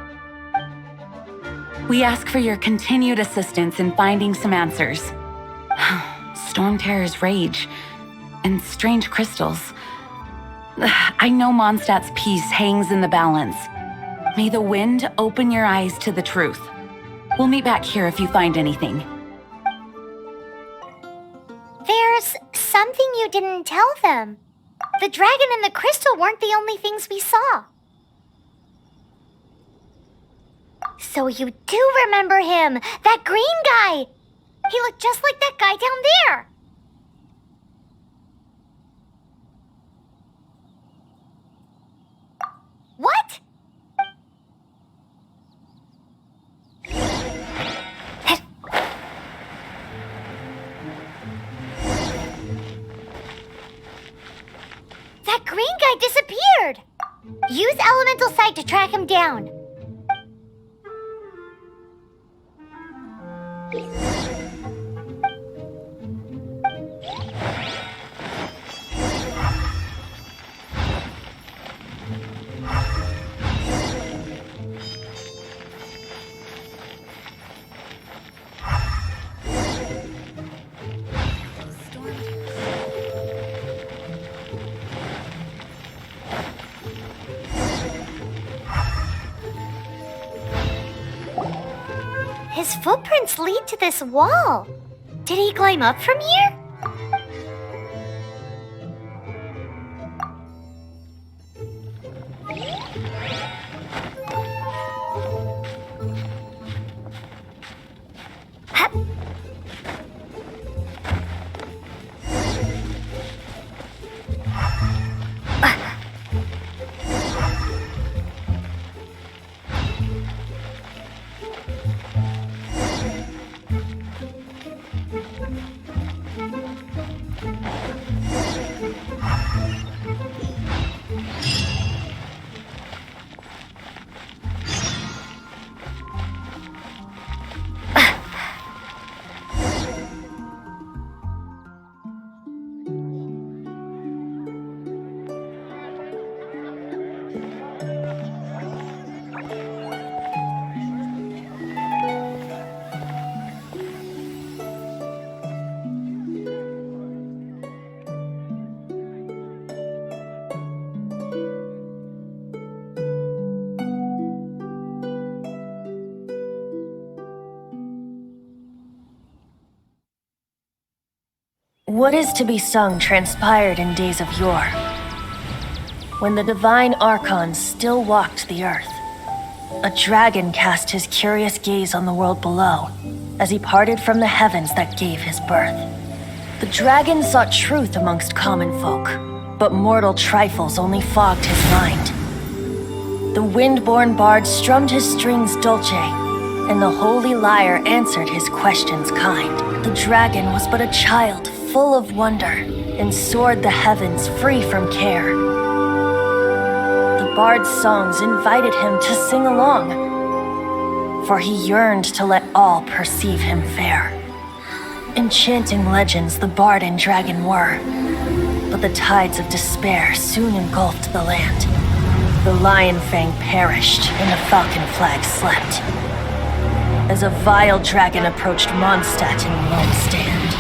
We ask for your continued assistance in finding some answers. Storm Terror's rage and strange crystals. I know Mondstadt's peace hangs in the balance. May the wind open your eyes to the truth. We'll meet back here if you find anything. There's something you didn't tell them. The dragon and the crystal weren't the only things we saw. So you do remember him, that green guy. He looked just like that guy down there. What? That green guy disappeared. Use elemental sight to track him down. His footprints lead to this wall. Did he climb up from here? What is to be sung transpired in days of yore, when the divine archons still walked the earth. a dragon cast his curious gaze on the world below as he parted from the heavens that gave his birth. The dragon sought truth amongst common folk, but mortal trifles only fogged his mind. The wind-born bard strummed his strings dulce, and the holy lyre answered his questions kind. The dragon was but a child full of wonder, and soared the heavens free from care. The bard's songs invited him to sing along, for he yearned to let all perceive him fair. Enchanting legends the bard and dragon were, but the tides of despair soon engulfed the land. The lion fang perished, and the falcon flag slept, as a vile dragon approached Mondstadt in lone stand.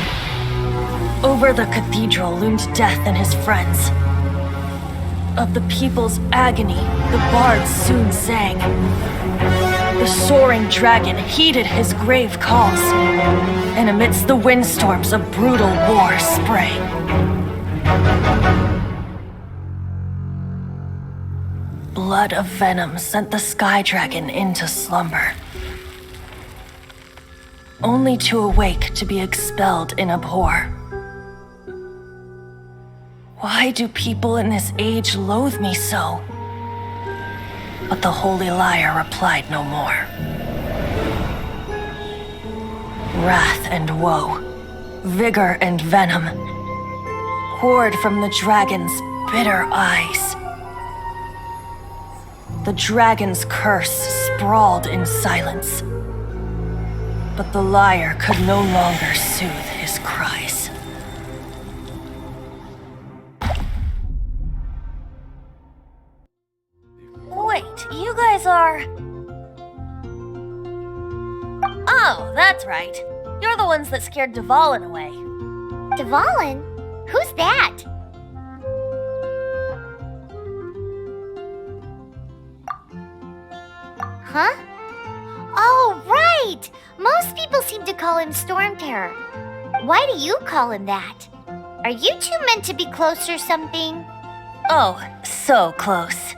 Over the cathedral loomed death and his friends. Of the people's agony, the bards soon sang. The soaring dragon heeded his grave calls, and amidst the windstorms a brutal war sprang. Blood of venom sent the sky dragon into slumber, only to awake to be expelled in abhor. Why do people in this age loathe me so? But the holy lyre replied no more. Wrath and woe, vigor and venom, poured from the dragon's bitter eyes. The dragon's curse sprawled in silence, but the lyre could no longer soothe his cries. Wait, you guys are... Oh, that's right. You're the ones that scared Dvalin away. Dvalin? Who's that? Huh? Oh, right! Most people seem to call him Storm Terror. Why do you call him that? Are you two meant to be close or something? Oh, so close.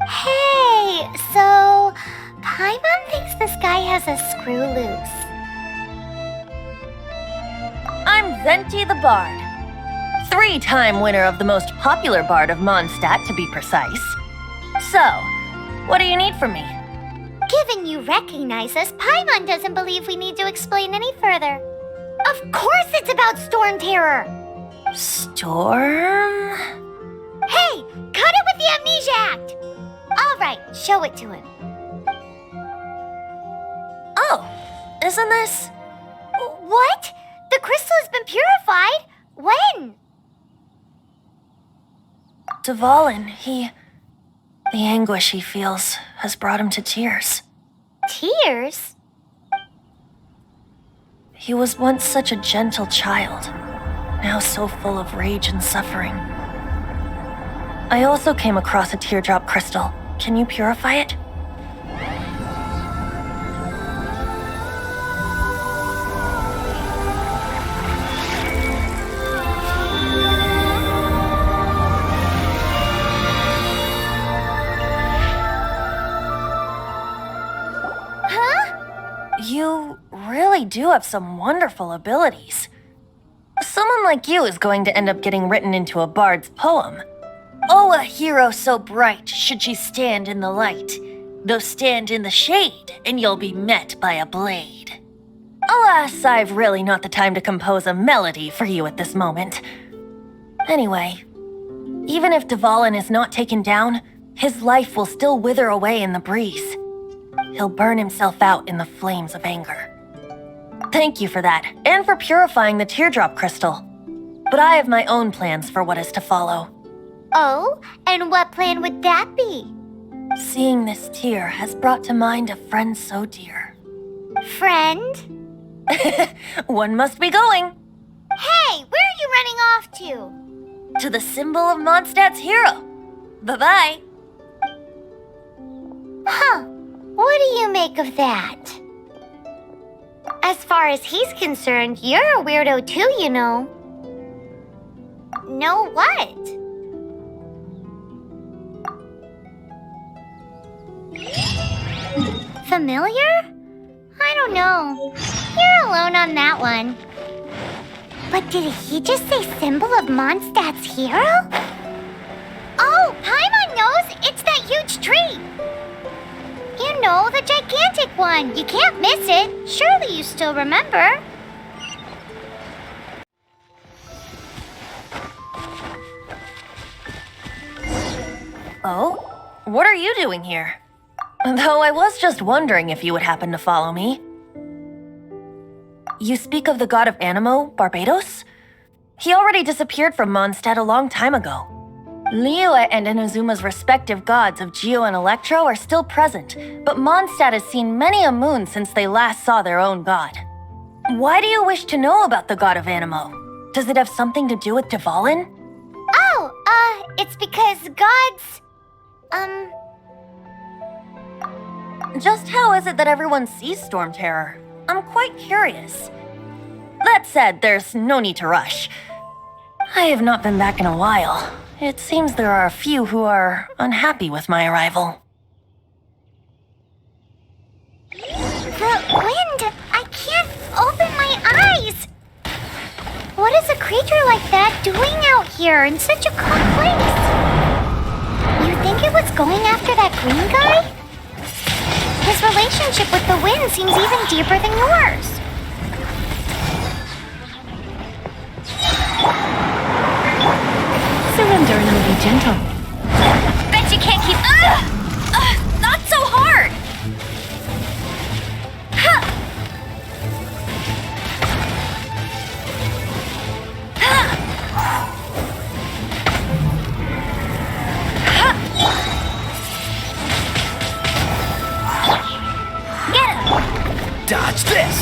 Hey, so Paimon thinks this guy has a screw loose. I'm Venti the Bard. 3-time winner of the most popular bard of Mondstadt, to be precise. So, what do you need from me? Given you recognize us, Paimon doesn't believe we need to explain any further. Of course it's about Storm Terror! Storm? Hey, cut it with the Amnesia Act! Alright, show it to him. Oh, isn't this... What? The crystal has been purified? When? Dvalin, the anguish he feels has brought him to tears. Tears? He was once such a gentle child, now so full of rage and suffering. I also came across a teardrop crystal. Can you purify it? You really do have some wonderful abilities. Someone like you is going to end up getting written into a bard's poem. Oh, a hero so bright should she stand in the light, though stand in the shade, and you'll be met by a blade. Alas, I've really not the time to compose a melody for you at this moment. Anyway, even if Dvalin is not taken down, his life will still wither away in the breeze. He'll burn himself out in the flames of anger. Thank you for that, and for purifying the teardrop crystal. But I have my own plans for what is to follow. Oh, and what plan would that be? Seeing this tear has brought to mind a friend so dear. Friend? One must be going. Hey, where are you running off to? To the symbol of Mondstadt's hero. Bye-bye. Huh. What do you make of that? As far as he's concerned, you're a weirdo too, you know. Know what? familiar? I don't know. You're alone on that one. But did he just say symbol of Mondstadt's hero? Oh, Paimon knows! It's that huge tree! You know, the gigantic one. You can't miss it. Surely you still remember. Oh? What are you doing here? Though I was just wondering if you would happen to follow me. You speak of the god of Animo, Barbados? He already disappeared from Mondstadt a long time ago. Liyue and Inazuma's respective gods of Geo and Electro are still present, but Mondstadt has seen many a moon since they last saw their own god. Why do you wish to know about the god of Animo? Does it have something to do with Dvalin? Oh, it's because gods... Just how is it that everyone sees Storm Terror? I'm quite curious. That said, there's no need to rush. I have not been back in a while. It seems there are a few who are unhappy with my arrival. The wind! I can't open my eyes! What is a creature like that doing out here in such a cold place? You think it was going after that green guy? His relationship with the wind seems even deeper than yours. Surrender and be gentle. Bet you can't keep. Not so hard! Huh. Huh. Dodge this!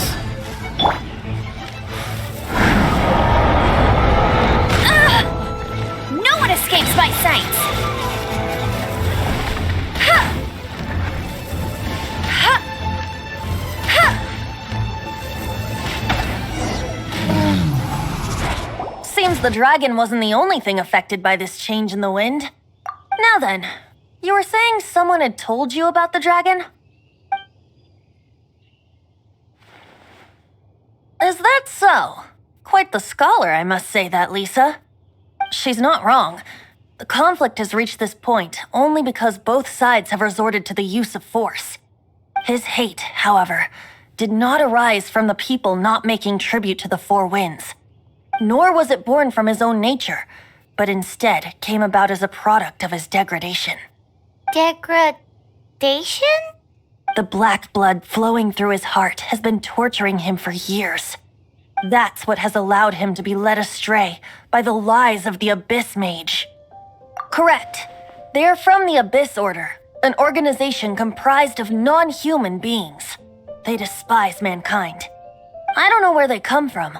No one escapes my sight! Ha! Ha! Ha! Seems the dragon wasn't the only thing affected by this change in the wind. Now then, you were saying someone had told you about the dragon? Is that so? Quite the scholar, I must say that, Lisa. She's not wrong. The conflict has reached this point only because both sides have resorted to the use of force. His hate, however, did not arise from the people not making tribute to the Four Winds. Nor was it born from his own nature, but instead came about as a product of his degradation. Degradation? The black blood flowing through his heart has been torturing him for years. That's what has allowed him to be led astray by the lies of the Abyss Mage. Correct. They are from the Abyss Order, an organization comprised of non-human beings. They despise mankind. I don't know where they come from.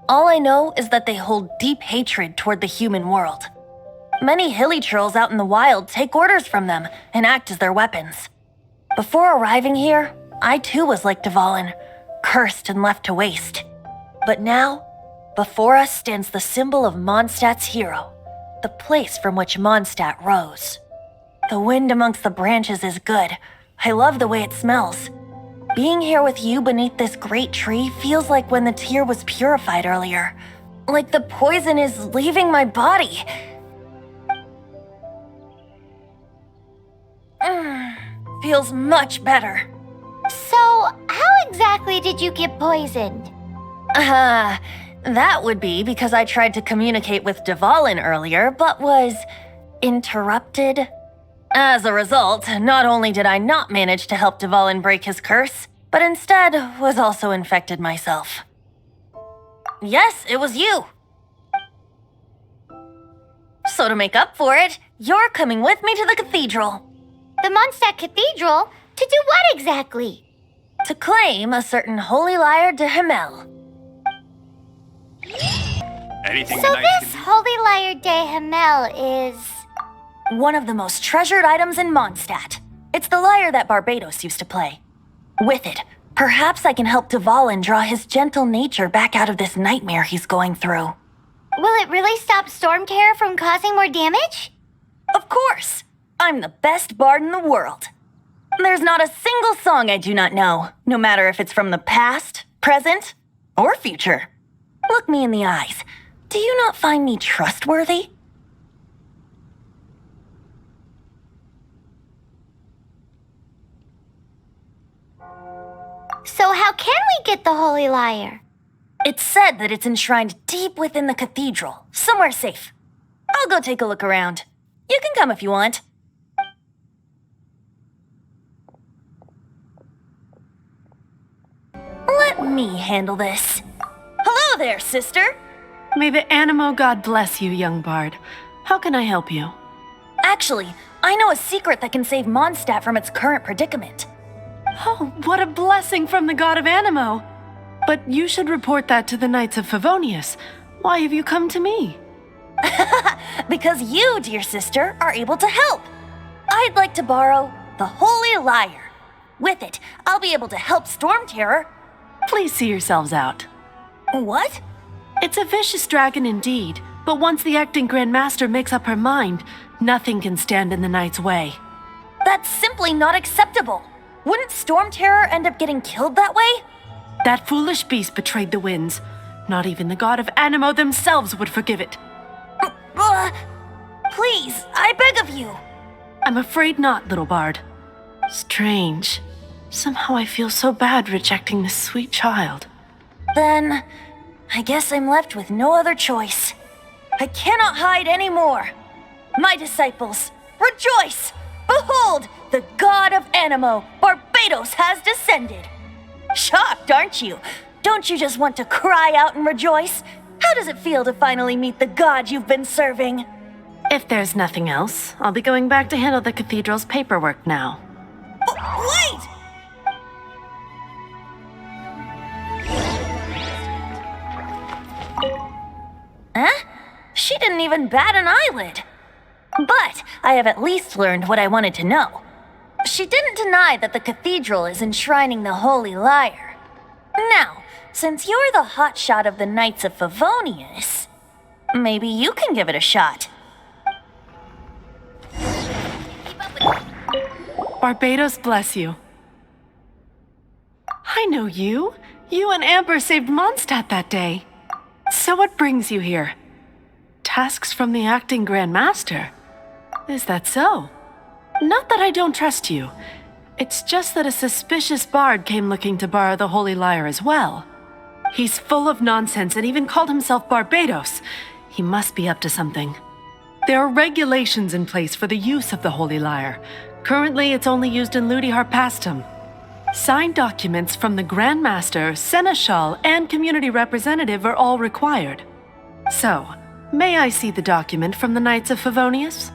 All I know is that they hold deep hatred toward the human world. Many hilly trolls out in the wild take orders from them and act as their weapons. Before arriving here, I too was like Dvalin, cursed and left to waste. But now, before us stands the symbol of Mondstadt's hero, the place from which Mondstadt rose. The wind amongst the branches is good. I love the way it smells. Being here with you beneath this great tree feels like when the tear was purified earlier. Like the poison is leaving my body. Feels much better. So, how exactly did you get poisoned? That would be because I tried to communicate with Dvalin earlier, but was interrupted. As a result, not only did I not manage to help Dvalin break his curse, but instead was also infected myself. Yes, it was you. So to make up for it, you're coming with me to the cathedral. The Mondstadt Cathedral? To do what exactly? To claim a certain holy lyre de Himmel. Anything So nice this Holy Lyre de Himmel is... one of the most treasured items in Mondstadt. It's the lyre that Barbados used to play. With it, perhaps I can help Dvalin draw his gentle nature back out of this nightmare he's going through. Will it really stop Storm Terror from causing more damage? Of course! I'm the best bard in the world. There's not a single song I do not know, no matter if it's from the past, present, or future. Look me in the eyes. Do you not find me trustworthy? So how can we get the Holy Lyre? It's said that it's enshrined deep within the cathedral, somewhere safe. I'll go take a look around. You can come if you want. Let me handle this. Hello there, sister. May the Animo God bless you, young bard. How can I help you? Actually, I know a secret that can save Mondstadt from its current predicament. Oh, what a blessing from the god of Animo! But you should report that to the Knights of Favonius. Why have you come to me? Because you, dear sister, are able to help. I'd like to borrow the Holy Lyre. With it, I'll be able to help Storm Terror. Please see yourselves out. What? It's a vicious dragon indeed, but once the acting Grand Master makes up her mind, nothing can stand in the Knight's way. That's simply not acceptable. Wouldn't Storm Terror end up getting killed that way? That foolish beast betrayed the winds. Not even the god of Animo themselves would forgive it. Please, I beg of you. I'm afraid not, little bard. Strange. Somehow I feel so bad rejecting this sweet child. Then, I guess I'm left with no other choice. I cannot hide anymore. My disciples, rejoice! Behold, the god of Animo, Barbados, has descended. Shocked, aren't you? Don't you just want to cry out and rejoice? How does it feel to finally meet the god you've been serving? If there's nothing else, I'll be going back to handle the cathedral's paperwork now. Wait! Huh? She didn't even bat an eyelid. But I have at least learned what I wanted to know. She didn't deny that the cathedral is enshrining the Holy Lyre. Now, since you're the hotshot of the Knights of Favonius, maybe you can give it a shot. Barbados bless you. I know you. You and Amber saved Mondstadt that day. So what brings you here? Tasks from the acting Grand Master? Is that so? Not that I don't trust you. It's just that a suspicious bard came looking to borrow the Holy Lyre as well. He's full of nonsense and even called himself Barbados. He must be up to something. There are regulations in place for the use of the Holy Lyre. Currently, it's only used in Ludi Harpastum. Signed documents from the Grand Master, Seneschal, and Community Representative are all required. So, may I see the document from the Knights of Favonius?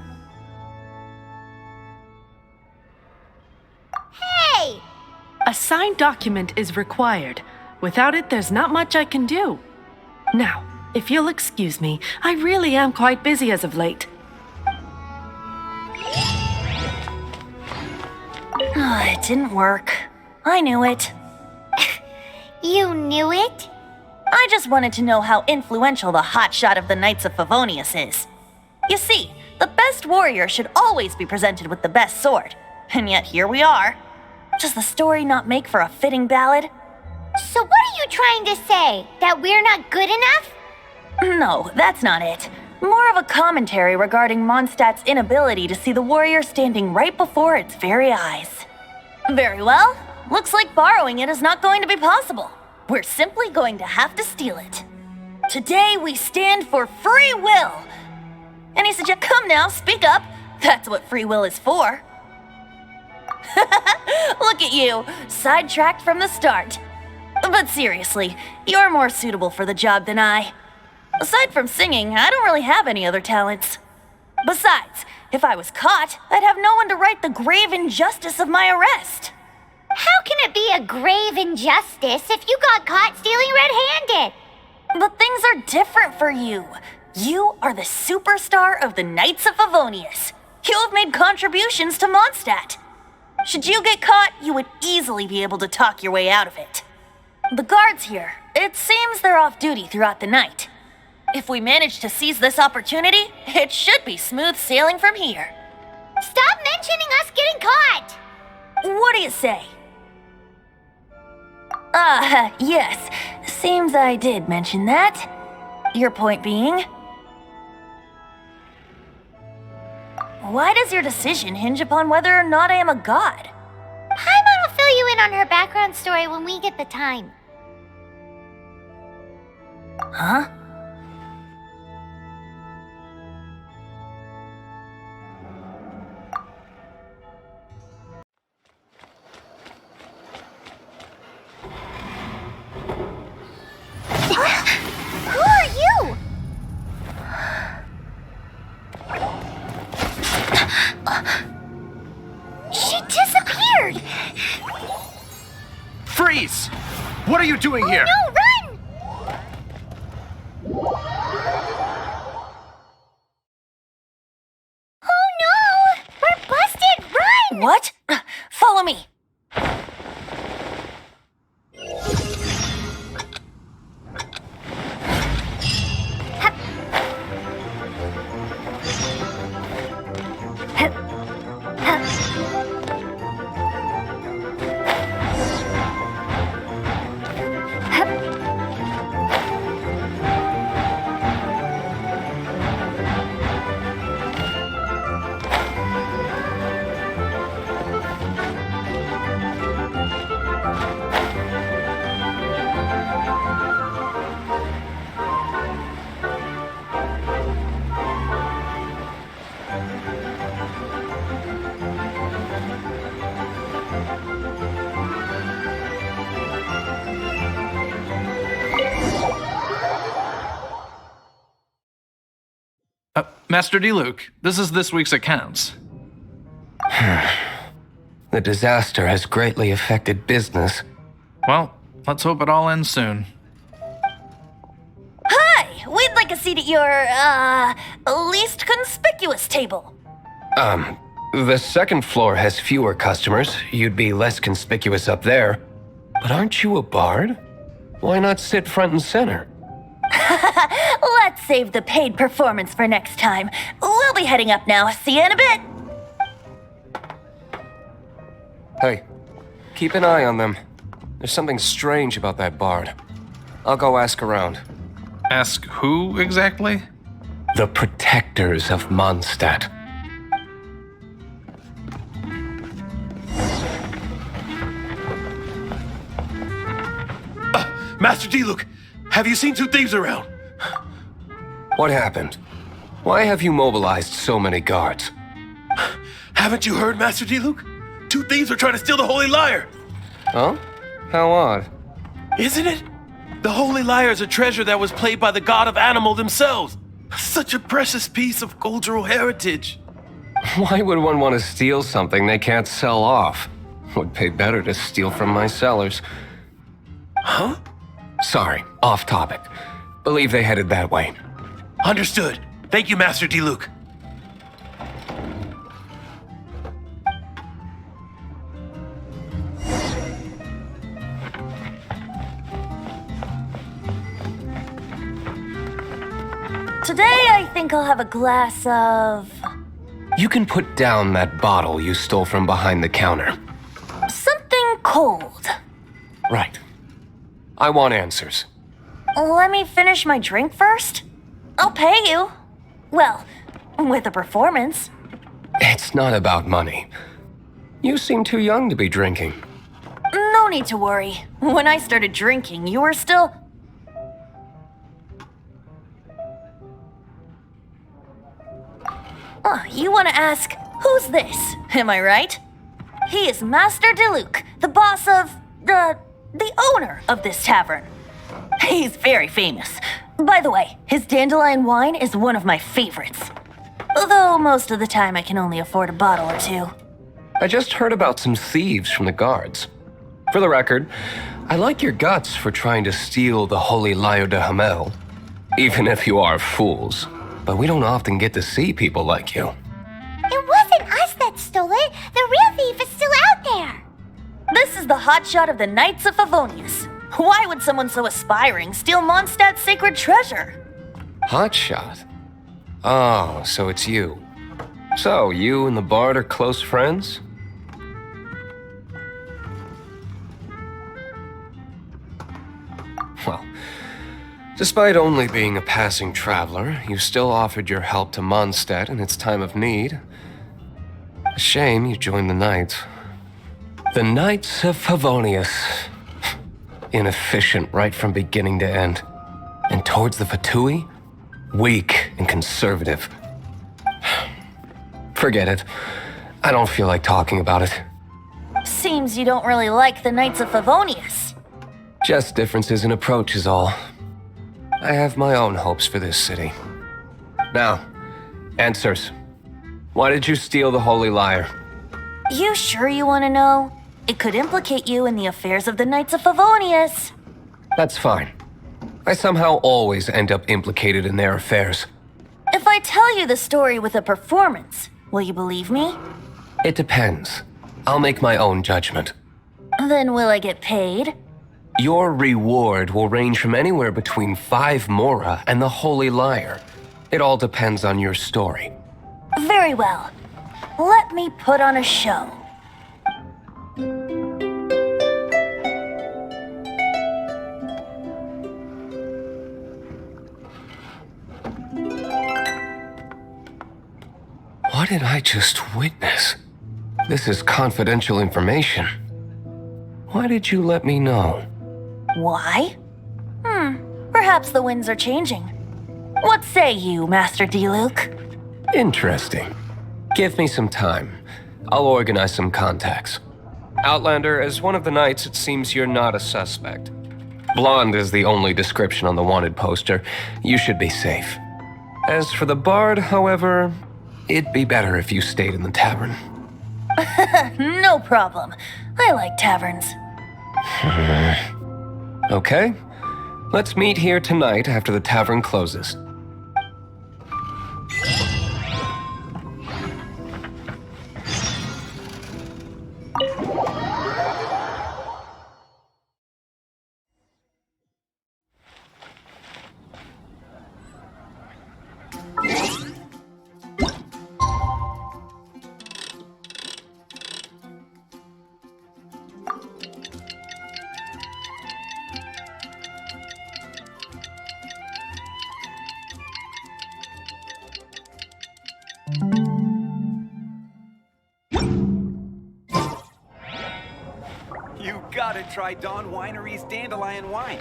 Hey! A signed document is required. Without it, there's not much I can do. Now, if you'll excuse me, I really am quite busy as of late. It didn't work. I knew it. You knew it? I just wanted to know how influential the hotshot of the Knights of Favonius is. You see, the best warrior should always be presented with the best sword. And yet here we are. Does the story not make for a fitting ballad? So what are you trying to say? That we're not good enough? No, that's not it. More of a commentary regarding Mondstadt's inability to see the warrior standing right before its very eyes. Very well. Looks like borrowing it is not going to be possible. We're simply going to have to steal it. Today we stand for free will. Any suggestions? Come now, speak up. That's what free will is for. Look at you, sidetracked from the start. But seriously, you're more suitable for the job than I. Aside from singing, I don't really have any other talents. Besides, if I was caught, I'd have no one to right the grave injustice of my arrest. How can it be a grave injustice if you got caught stealing red-handed? But things are different for you. You are the superstar of the Knights of Favonius. You have made contributions to Mondstadt. Should you get caught, you would easily be able to talk your way out of it. The guards here, it seems they're off duty throughout the night. If we manage to seize this opportunity, it should be smooth sailing from here. Stop mentioning us getting caught! What do you say? Yes. Seems I did mention that. Your point being? Why does your decision hinge upon whether or not I am a god? Paimon will fill you in on her background story when we get the time. Huh? Who are you? She disappeared! Freeze! What are you doing here? No, run! Oh no! We're busted! Run! What? Follow me. Master D. Luke, this is this week's accounts. The disaster has greatly affected business. Well, let's hope it all ends soon. Hi! We'd like a seat at your, least conspicuous table. The second floor has fewer customers. You'd be less conspicuous up there. But aren't you a bard? Why not sit front and center? Let's save the paid performance for next time. We'll be heading up now. See you in a bit. Hey, keep an eye on them. There's something strange about that bard. I'll go ask around. Ask who exactly? The protectors of Mondstadt. Master D-Luke, have you seen two thieves around? What happened? Why have you mobilized so many guards? Haven't you heard, Master D-Luke? Two thieves are trying to steal the Holy Lyre. Huh? How odd. Isn't it? The Holy Lyre is a treasure that was played by the god of animal themselves. Such a precious piece of cultural heritage. Why would one want to steal something they can't sell off? Would pay better to steal from my sellers. Huh? Sorry, off topic. Believe they headed that way. Understood. Thank you, Master D-Luke. Today, I think I'll have a glass of... You can put down that bottle you stole from behind the counter. something cold. Right. I want answers. Let me finish my drink first. I'll pay you. Well, with a performance. It's not about money. You seem too young to be drinking. No need to worry. When I started drinking, you were still... Oh, you want to ask, who's this? Am I right? He is Master DeLuke, the boss of... the owner of this tavern. He's very famous. By the way, his dandelion wine is one of my favorites. Although most of the time I can only afford a bottle or two. I just heard about some thieves from the guards. For the record, I like your guts for trying to steal the Holy Lyre de Hamel. Even if you are fools. But we don't often get to see people like you. It wasn't us that stole it. The real thief is still out there. This is the hotshot of the Knights of Favonius. Why would someone so aspiring steal Mondstadt's sacred treasure? Hotshot? Oh, so it's you. So, you and the bard are close friends? Despite only being a passing traveler, you still offered your help to Mondstadt in its time of need. A shame you joined the Knights. The Knights of Favonius. Inefficient right from beginning to end. And towards the Fatui, weak and conservative. Forget it. I don't feel like talking about it. Seems you don't really like the Knights of Favonius. Just differences in approach is all. I have my own hopes for this city. Now, answers. Why did you steal the Holy Lyre? You sure you want to know? It could implicate you in the affairs of the Knights of Favonius. That's fine. I somehow always end up implicated in their affairs. If I tell you the story with a performance, will you believe me? It depends. I'll make my own judgment. Then will I get paid? Your reward will range from anywhere between 5 Mora and the Holy Lyre. It all depends on your story. Very well. Let me put on a show. What did I just witness? This is confidential information. Why did you let me know? Why? Perhaps the winds are changing. What say you, Master D-Luke? Interesting. Give me some time. I'll organize some contacts. Outlander, as one of the Knights, it seems you're not a suspect. Blonde is the only description on the wanted poster. You should be safe. As for the Bard, however, it'd be better if you stayed in the tavern. No problem. I like taverns. Okay. Let's meet here tonight after the tavern closes. You gotta try Dawn Winery's Dandelion Wine.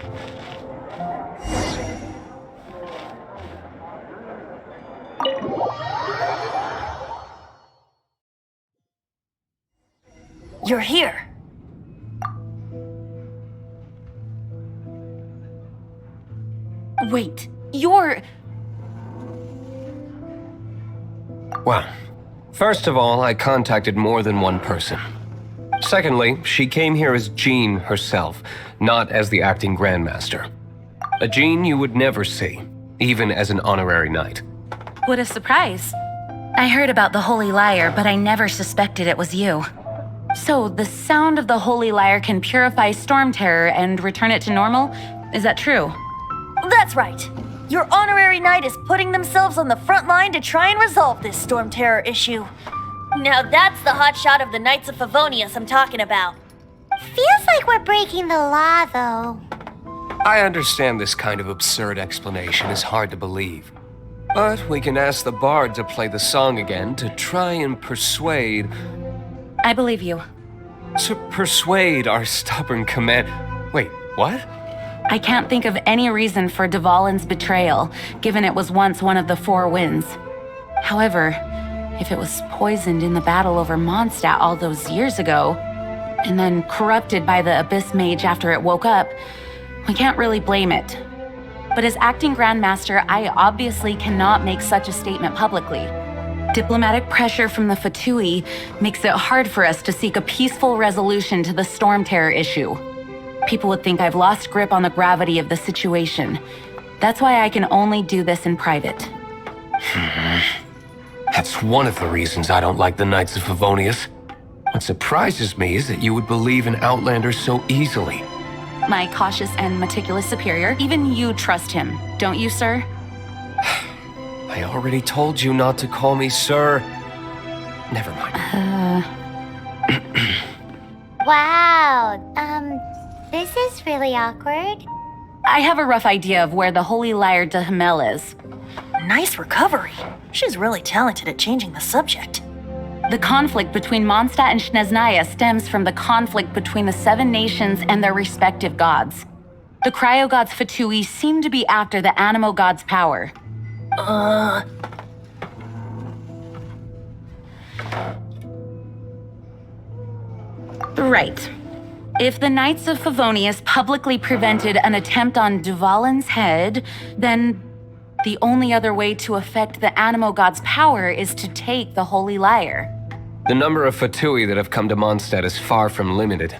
You're here. Wait, you're... Well, first of all, I contacted more than one person. Secondly, she came here as Jean herself, not as the acting Grandmaster. A Jean you would never see, even as an honorary knight. What a surprise. I heard about the Holy Lyre, but I never suspected it was you. So, the sound of the Holy Lyre can purify Storm Terror and return it to normal? Is that true? That's right. Your honorary knight is putting themselves on the front line to try and resolve this Storm Terror issue. Now that's the hotshot of the Knights of Favonius I'm talking about. Feels like we're breaking the law, though. I understand this kind of absurd explanation is hard to believe. But we can ask the Bard to play the song again to try and persuade... I believe you. To persuade our stubborn command... Wait, what? I can't think of any reason for Dvalin's betrayal, given it was once one of the Four Winds. However, if it was poisoned in the battle over Mondstadt all those years ago, and then corrupted by the Abyss Mage after it woke up, we can't really blame it. But as acting Grandmaster, I obviously cannot make such a statement publicly. Diplomatic pressure from the Fatui makes it hard for us to seek a peaceful resolution to the Storm Terror issue. People would think I've lost grip on the gravity of the situation. That's why I can only do this in private. That's one of the reasons I don't like the Knights of Favonius. What surprises me is that you would believe in Outlander so easily. My cautious and meticulous superior, even you trust him, don't you, sir? I already told you not to call me sir. Never mind. Wow, this is really awkward. I have a rough idea of where the Holy Lyre de Hamel is. Nice recovery. She's really talented at changing the subject. The conflict between Mondstadt and Snezhnaya stems from the conflict between the 7 nations and their respective gods. The cryo-gods Fatui seem to be after the Animo god's power. Right. If the Knights of Favonius publicly prevented an attempt on Duvalin's head, then the only other way to affect the Animo god's power is to take the Holy Lyre. The number of Fatui that have come to Mondstadt is far from limited.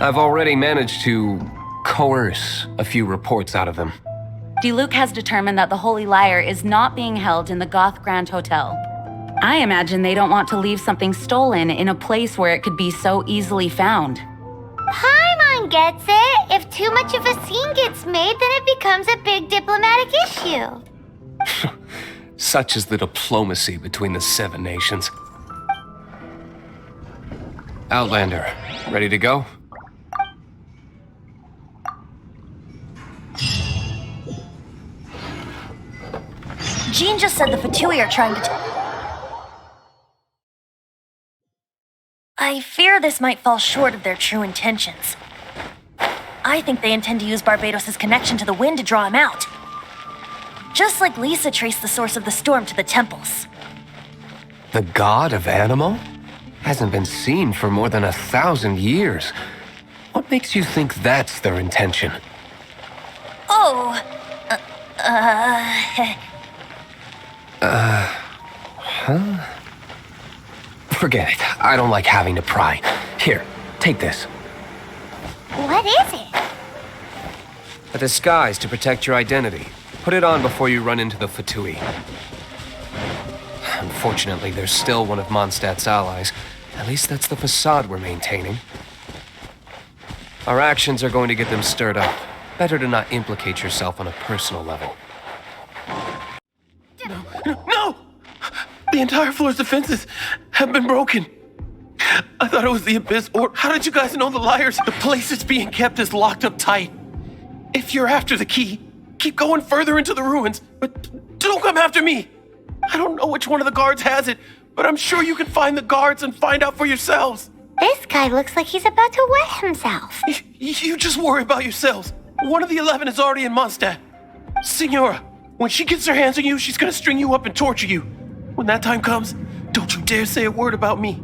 I've already managed to coerce a few reports out of them. Diluc has determined that the Holy Lyre is not being held in the Goth Grand Hotel. I imagine they don't want to leave something stolen in a place where it could be so easily found. Paimon gets it. If too much of a scene gets made, then it becomes a big diplomatic issue. Such is the diplomacy between the 7 nations. Outlander, ready to go? Jean just said the Fatui are trying to I fear this might fall short of their true intentions. I think they intend to use Barbados' connection to the wind to draw him out. Just like Lisa traced the source of the storm to the temples. The god of Animo? Hasn't been seen for more than 1,000 years. What makes you think that's their intention? Oh, Huh? Forget it. I don't like having to pry. Here, take this. What is it? A disguise to protect your identity. Put it on before you run into the Fatui. Unfortunately, there's still one of Mondstadt's allies. At least that's the facade we're maintaining. Our actions are going to get them stirred up. Better to not implicate yourself on a personal level. No! The entire floor's defenses have been broken. I thought it was the Abyss, or how did you guys know the liars? The place it's being kept is locked up tight. If you're after the key, keep going further into the ruins, but don't come after me. I don't know which one of the guards has it, but I'm sure you can find the guards and find out for yourselves. This guy looks like he's about to wet himself. You just worry about yourselves. One of the 11 is already in Mondstadt. Signora, when she gets her hands on you, she's gonna string you up and torture you. When that time comes, don't you dare say a word about me.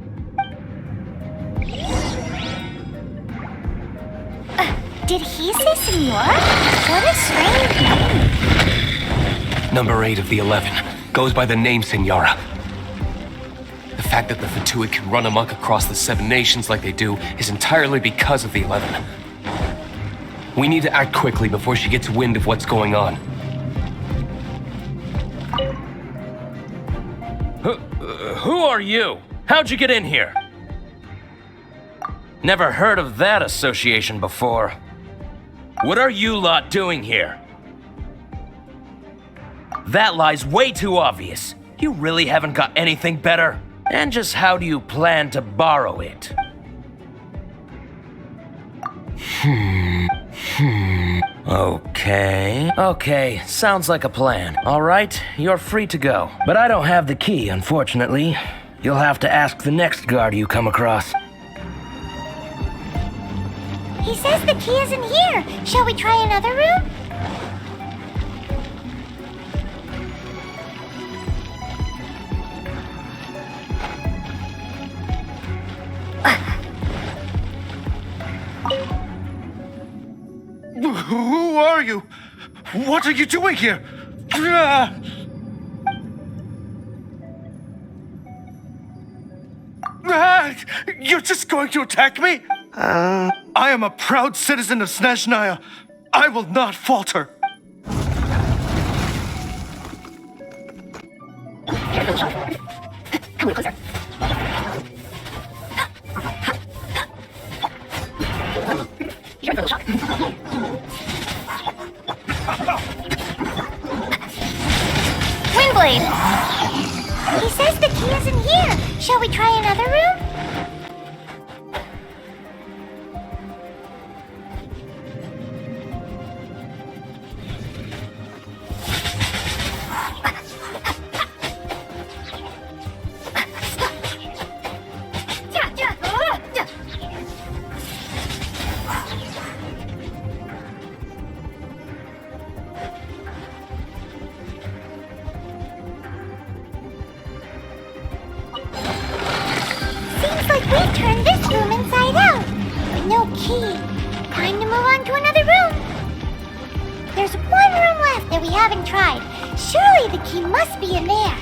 Did he say Senora? What a strange name. Number 8 of the 11 goes by the name Senora. The fact that the Fatui can run amok across the 7 nations like they do is entirely because of the 11. We need to act quickly before she gets wind of what's going on. Who are you? How'd you get in here? Never heard of that association before. What are you lot doing here? That lie's way too obvious. You really haven't got anything better? And just how do you plan to borrow it? Okay, sounds like a plan. All right, you're free to go. But I don't have the key, unfortunately. You'll have to ask the next guard you come across. He says the key isn't here. Shall we try another room? Who are you? What are you doing here? You're just going to attack me? I am a proud citizen of Snezhnaya. I will not falter. Come on, closer. You're a shot. Windblade! He says the key isn't here. Shall we try another room? We turned this room inside out. With no key. Time to move on to another room. There's one room left that we haven't tried. Surely the key must be in there.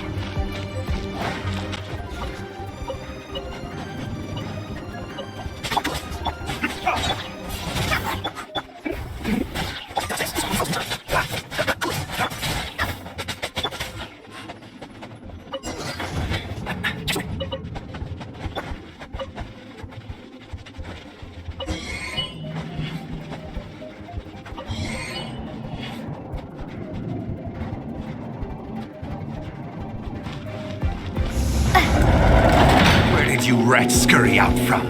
You rats scurry out from?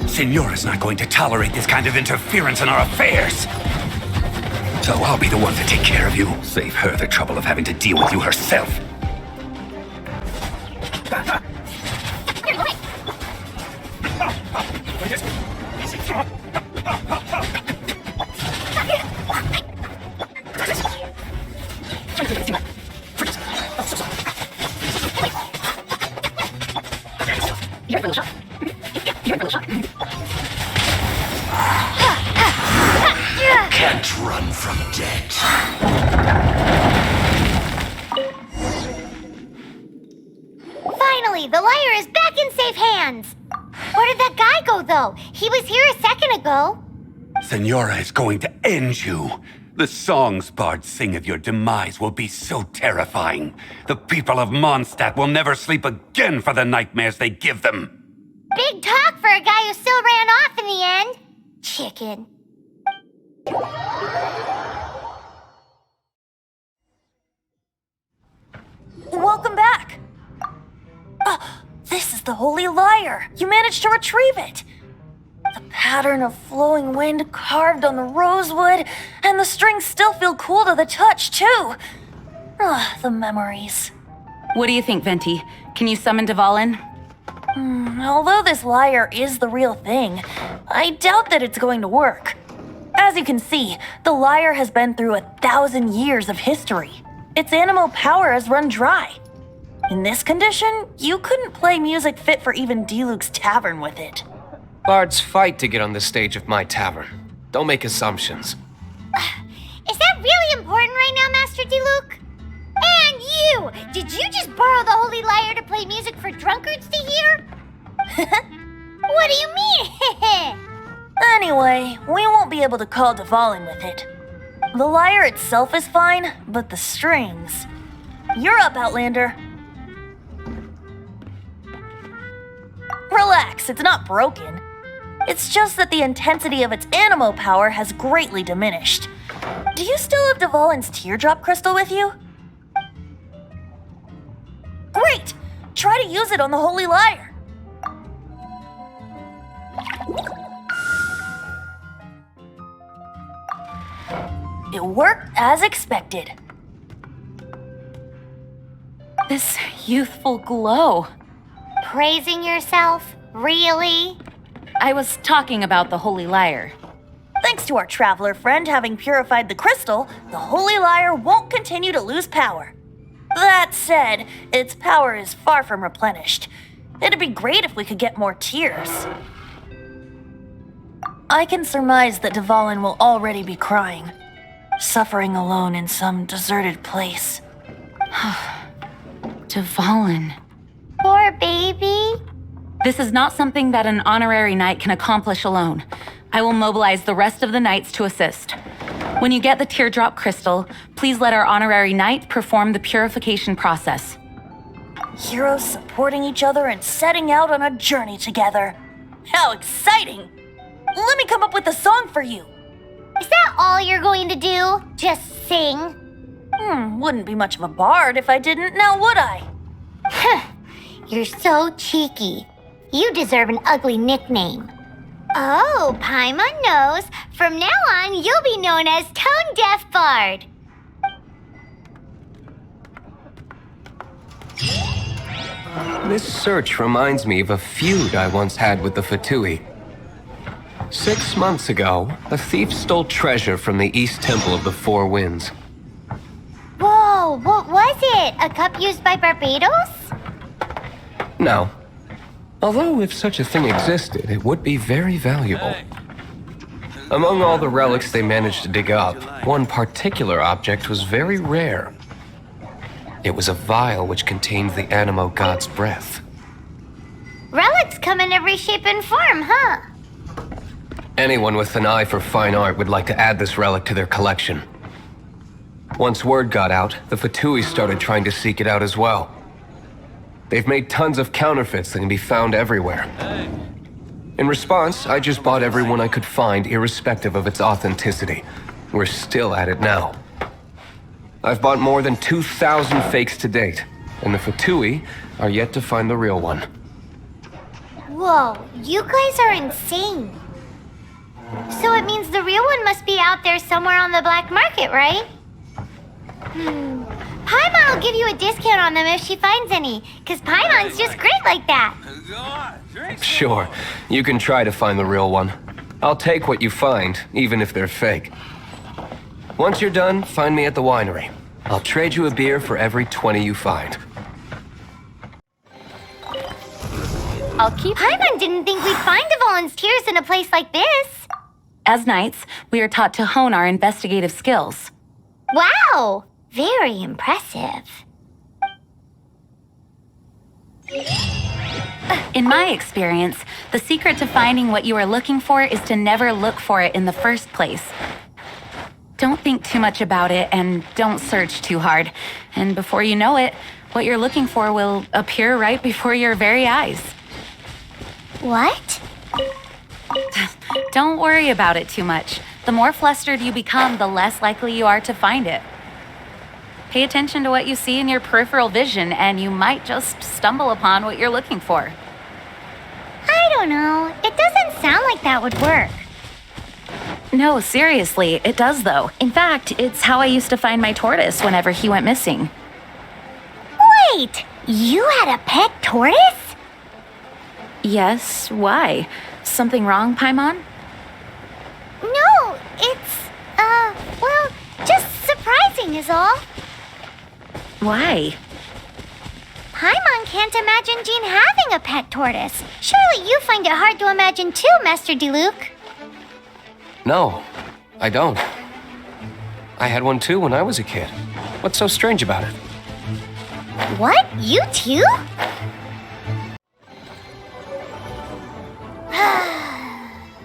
Senora's not going to tolerate this kind of interference in our affairs. So I'll be the one to take care of you. Save her the trouble of having to deal with you herself. Can't run from death. Finally, the liar is back in safe hands. Where did that guy go, though? He was here a second ago. Senora is going to end you. The songs bards sing of your demise will be so terrifying. The people of Mondstadt will never sleep again for the nightmares they give them. Big talk for a guy who still ran off in the end. Chicken. Welcome back! This is the Holy Lyre! You managed to retrieve it! The pattern of flowing wind carved on the rosewood, and the strings still feel cool to the touch, too! The memories. What do you think, Venti? Can you summon Dvalin? Although this lyre is the real thing, I doubt that it's going to work. As you can see, the lyre has been through 1,000 years of history. Its animal power has run dry. In this condition, you couldn't play music fit for even Diluc's tavern with it. Bards fight to get on the stage of my tavern. Don't make assumptions. Is that really important right now, Master Diluc? And you! Did you just borrow the Holy Lyre to play music for drunkards to hear? What do you mean? Anyway, we won't be able to call Dvalin with it. The lyre itself is fine, but the strings... You're up, Outlander. Relax, it's not broken. It's just that the intensity of its animal power has greatly diminished. Do you still have Dvalin's teardrop crystal with you? Great! Try to use it on the Holy Lyre. It worked as expected. This youthful glow. Praising yourself? Really? I was talking about the Holy Lyre. Thanks to our traveler friend having purified the crystal, the Holy Lyre won't continue to lose power. That said, its power is far from replenished. It'd be great if we could get more tears. I can surmise that Dvalin will already be crying, suffering alone in some deserted place. Dvalin. Poor baby. This is not something that an honorary knight can accomplish alone. I will mobilize the rest of the knights to assist. When you get the teardrop crystal, please let our honorary knight perform the purification process. Heroes supporting each other and setting out on a journey together. How exciting! Let me come up with a song for you. Is that all you're going to do? Just sing? Wouldn't be much of a bard if I didn't, now would I? You're so cheeky. You deserve an ugly nickname. Oh, Paimon knows. From now on, you'll be known as Tone Deaf Bard. This search reminds me of a feud I once had with the Fatui. 6 months ago, a thief stole treasure from the East Temple of the Four Winds. Whoa, what was it? A cup used by Barbados? No. Although if such a thing existed, it would be very valuable. Among all the relics they managed to dig up, one particular object was very rare. It was a vial which contained the Animo god's breath. Relics come in every shape and form, huh? Anyone with an eye for fine art would like to add this relic to their collection. Once word got out, the Fatui started trying to seek it out as well. They've made tons of counterfeits that can be found everywhere. In response, I just bought everyone I could find, irrespective of its authenticity. We're still at it now. I've bought more than 2,000 fakes to date, and the Fatui are yet to find the real one. Whoa, you guys are insane. So it means the real one must be out there somewhere on the black market, right? Paimon will give you a discount on them if she finds any, because Paimon's just great like that. Sure, you can try to find the real one. I'll take what you find, even if they're fake. Once you're done, find me at the winery. I'll trade you a beer for every 20 you find. I'll keep... Paimon didn't think we'd find the volunteers in a place like this. As knights, we are taught to hone our investigative skills. Wow, very impressive. In my experience, the secret to finding what you are looking for is to never look for it in the first place. Don't think too much about it and don't search too hard. And before you know it, what you're looking for will appear right before your very eyes. What? Don't worry about it too much. The more flustered you become, the less likely you are to find it. Pay attention to what you see in your peripheral vision, and you might just stumble upon what you're looking for. I don't know. It doesn't sound like that would work. No, seriously, it does though. In fact, it's how I used to find my tortoise whenever he went missing. Wait, you had a pet tortoise? Yes, why? Something wrong, Paimon? No, it's, well, just surprising is all. Why? Paimon can't imagine Jean having a pet tortoise. Surely you find it hard to imagine too, Master Diluc. No, I don't. I had one too when I was a kid. What's so strange about it? What? You too?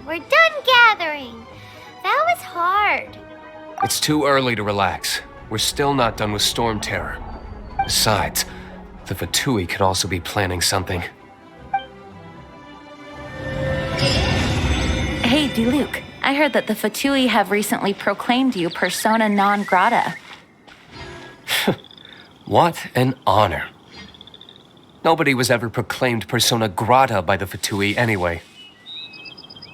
We're done gathering. That was hard. It's too early to relax. We're still not done with Storm Terror. Besides, the Fatui could also be planning something. Hey, Diluc, I heard that the Fatui have recently proclaimed you persona non grata. What an honor. Nobody was ever proclaimed persona grata by the Fatui anyway.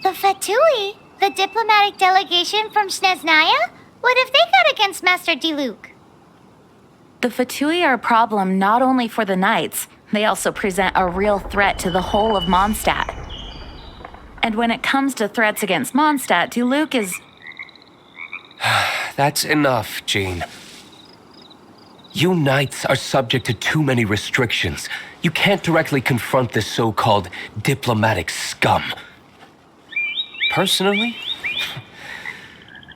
The Fatui? The diplomatic delegation from Snezhnaya? What have they got against Master Diluc? The Fatui are a problem not only for the knights, they also present a real threat to the whole of Mondstadt. And when it comes to threats against Mondstadt, Diluc is... That's enough, Jean. You knights are subject to too many restrictions. You can't directly confront this so-called diplomatic scum. Personally,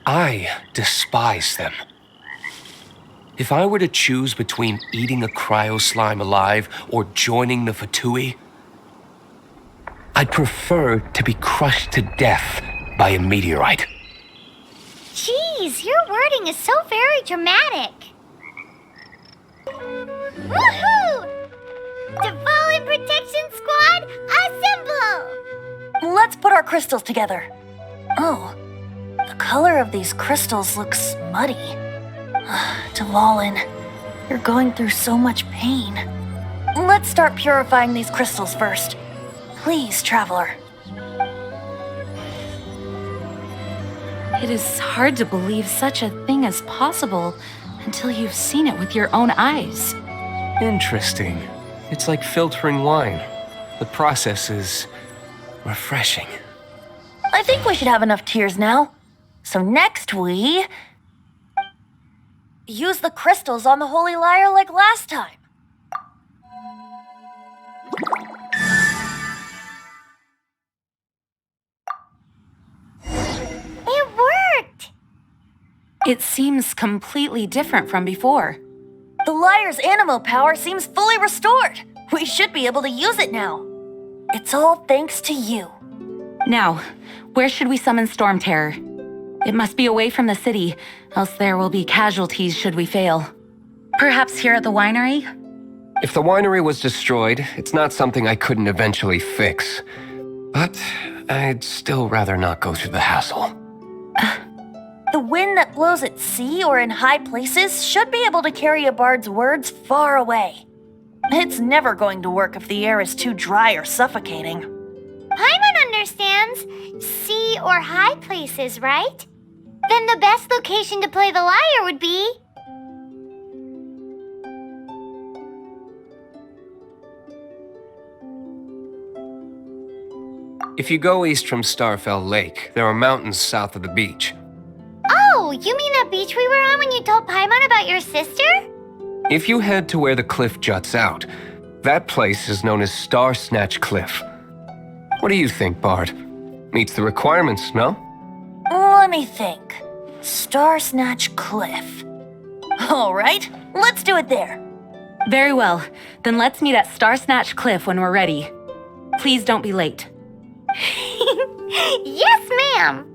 I despise them. If I were to choose between eating a cryo slime alive or joining the Fatui, I'd prefer to be crushed to death by a meteorite. Jeez, your wording is so very dramatic. Woohoo! Devolin Protection Squad, assemble! Let's put our crystals together. Oh, the color of these crystals looks muddy. Devolin, you're going through so much pain. Let's start purifying these crystals first. Please, Traveler. It is hard to believe such a thing is possible until you've seen it with your own eyes. Interesting. It's like filtering wine. The process is refreshing. I think we should have enough tears now. So next we... use the crystals on the Holy Lyre like last time. It seems completely different from before. The liar's animal power seems fully restored. We should be able to use it now. It's all thanks to you. Now, where should we summon Storm Terror? It must be away from the city, else there will be casualties should we fail. Perhaps here at the winery? If the winery was destroyed, it's not something I couldn't eventually fix. But I'd still rather not go through the hassle. The wind that blows at sea or in high places should be able to carry a bard's words far away. It's never going to work if the air is too dry or suffocating. Paimon understands sea or high places, right? Then the best location to play the lyre would be... If you go east from Starfell Lake, there are mountains south of the beach. Oh, you mean that beach we were on when you told Paimon about your sister? If you head to where the cliff juts out, that place is known as Star Snatch Cliff. What do you think, Bard? Meets the requirements, no? Let me think. Star Snatch Cliff. All right, let's do it there. Very well. Then let's meet at Star Snatch Cliff when we're ready. Please don't be late. Yes, ma'am!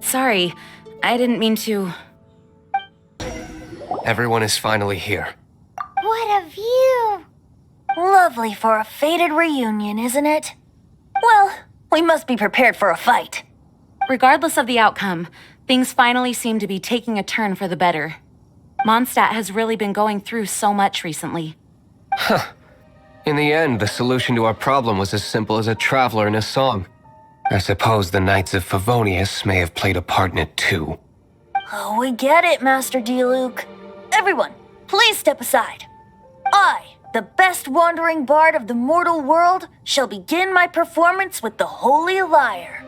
Sorry. I didn't mean to... Everyone is finally here. What a view! Lovely for a fated reunion, isn't it? Well, we must be prepared for a fight. Regardless of the outcome, things finally seem to be taking a turn for the better. Mondstadt has really been going through so much recently. Huh. In the end, the solution to our problem was as simple as a traveler in a song. I suppose the Knights of Favonius may have played a part in it too. Oh, we get it, Master D-Luke. Everyone, please step aside. I, the best wandering bard of the mortal world, shall begin my performance with the Holy Lyre.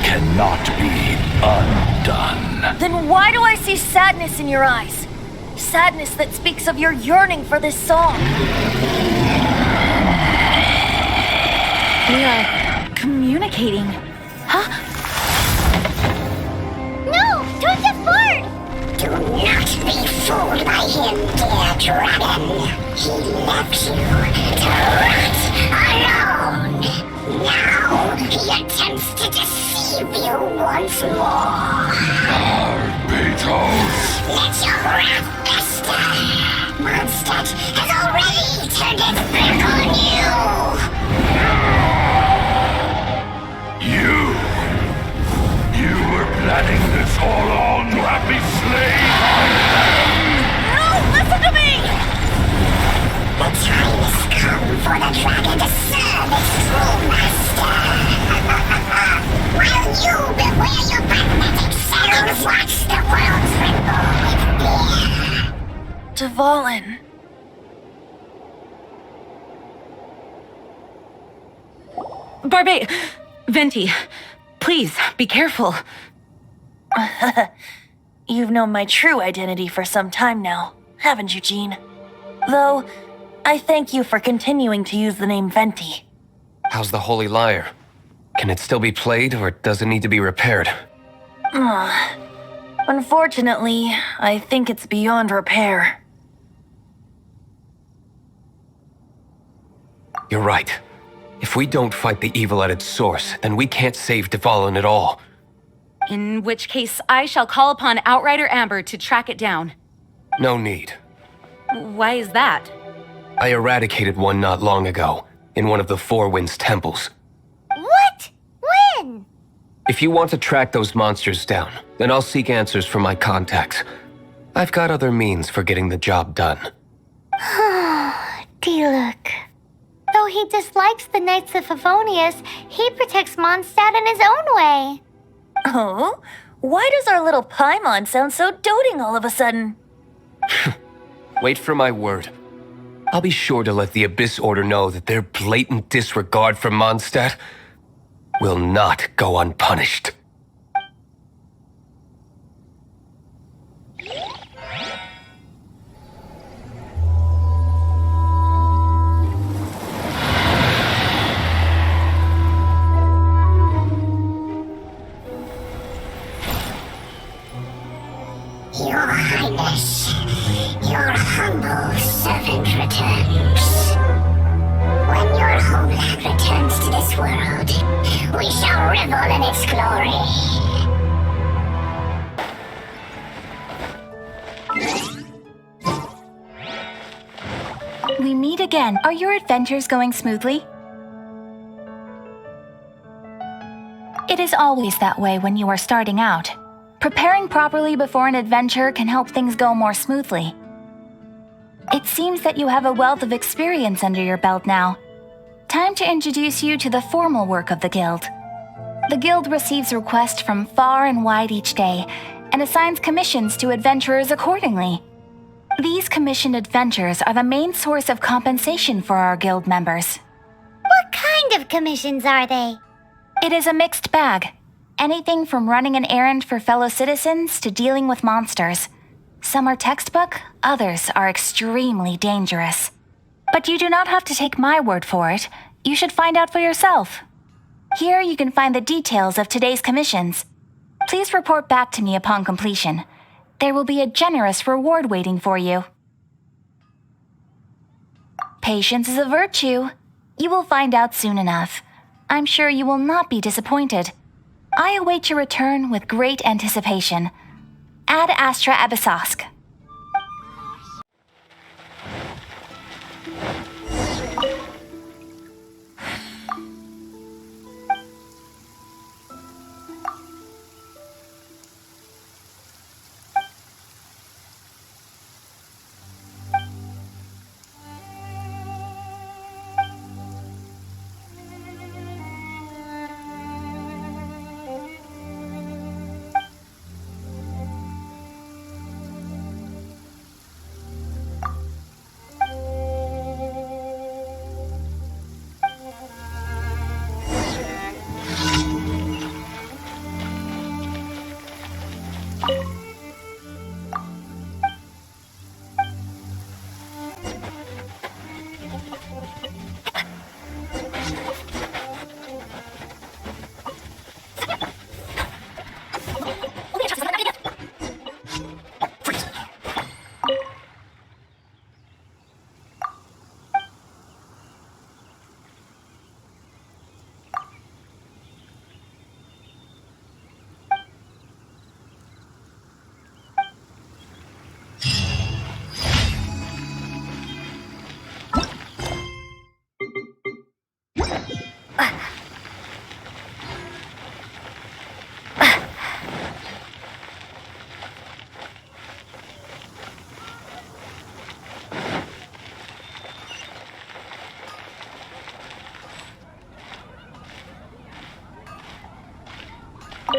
Cannot be undone. Then why do I see sadness in your eyes? Sadness that speaks of your yearning for this song. We are communicating. Huh? No! Don't get bored! Do not be fooled by him, dear dragon. He left you to rot alone. Now he attempts to deceive you once more. Barbatos. Let your wrath fester. Mondstadt has already turned its back on You were planning this all along to have me slain on them. No, listen to me! The time has come for the dragon to serve its true master. While you beware your magnetic shadows, watch the world tremble with fear. Dvalin. Venti, please, be careful. You've known my true identity for some time now, haven't you, Jean? Though, I thank you for continuing to use the name Venti. How's the Holy Lyre? Can it still be played, or does it need to be repaired? Unfortunately, I think it's beyond repair. You're right. If we don't fight the evil at its source, then we can't save Dvalin at all. In which case, I shall call upon Outrider Amber to track it down. No need. Why is that? I eradicated one not long ago, in one of the Four Winds temples. What? When? If you want to track those monsters down, then I'll seek answers from my contacts. I've got other means for getting the job done. D-Luke. Though he dislikes the Knights of Favonius, he protects Mondstadt in his own way. Oh? Why does our little Paimon sound so doting all of a sudden? Wait for my word. I'll be sure to let the Abyss Order know that their blatant disregard for Mondstadt will not go unpunished. Your Highness, your humble servant returns. When your homeland returns to this world, we shall revel in its glory. We meet again. Are your adventures going smoothly? It is always that way when you are starting out. Preparing properly before an adventure can help things go more smoothly. It seems that you have a wealth of experience under your belt now. Time to introduce you to the formal work of the Guild. The Guild receives requests from far and wide each day, and assigns commissions to adventurers accordingly. These commissioned adventures are the main source of compensation for our Guild members. What kind of commissions are they? It is a mixed bag. Anything from running an errand for fellow citizens to dealing with monsters. Some are textbook, others are extremely dangerous. But you do not have to take my word for it. You should find out for yourself. Here you can find the details of today's commissions. Please report back to me upon completion. There will be a generous reward waiting for you. Patience is a virtue. You will find out soon enough. I'm sure you will not be disappointed. I await your return with great anticipation. Ad Astra Abyssosk.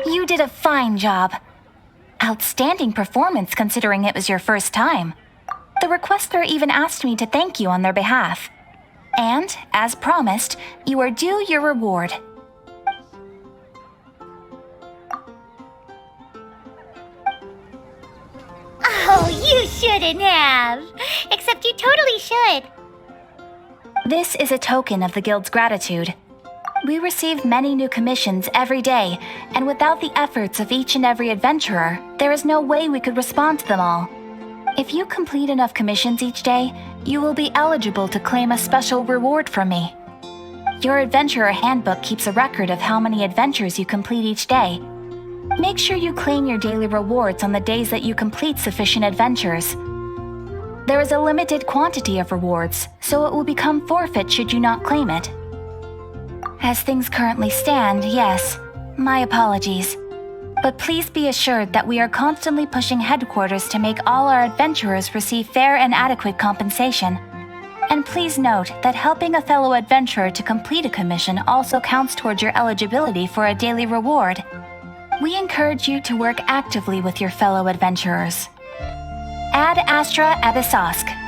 You did a fine job. Outstanding performance considering it was your first time. The requester even asked me to thank you on their behalf. And, as promised, you are due your reward. Oh, you shouldn't have. Except you totally should. This is a token of the Guild's gratitude. We receive many new commissions every day, and without the efforts of each and every adventurer, there is no way we could respond to them all. If you complete enough commissions each day, you will be eligible to claim a special reward from me. Your adventurer handbook keeps a record of how many adventures you complete each day. Make sure you claim your daily rewards on the days that you complete sufficient adventures. There is a limited quantity of rewards, so it will become forfeit should you not claim it. As things currently stand, yes, my apologies. But please be assured that we are constantly pushing headquarters to make all our adventurers receive fair and adequate compensation. And please note that helping a fellow adventurer to complete a commission also counts towards your eligibility for a daily reward. We encourage you to work actively with your fellow adventurers. Ad Astra Abyssosque.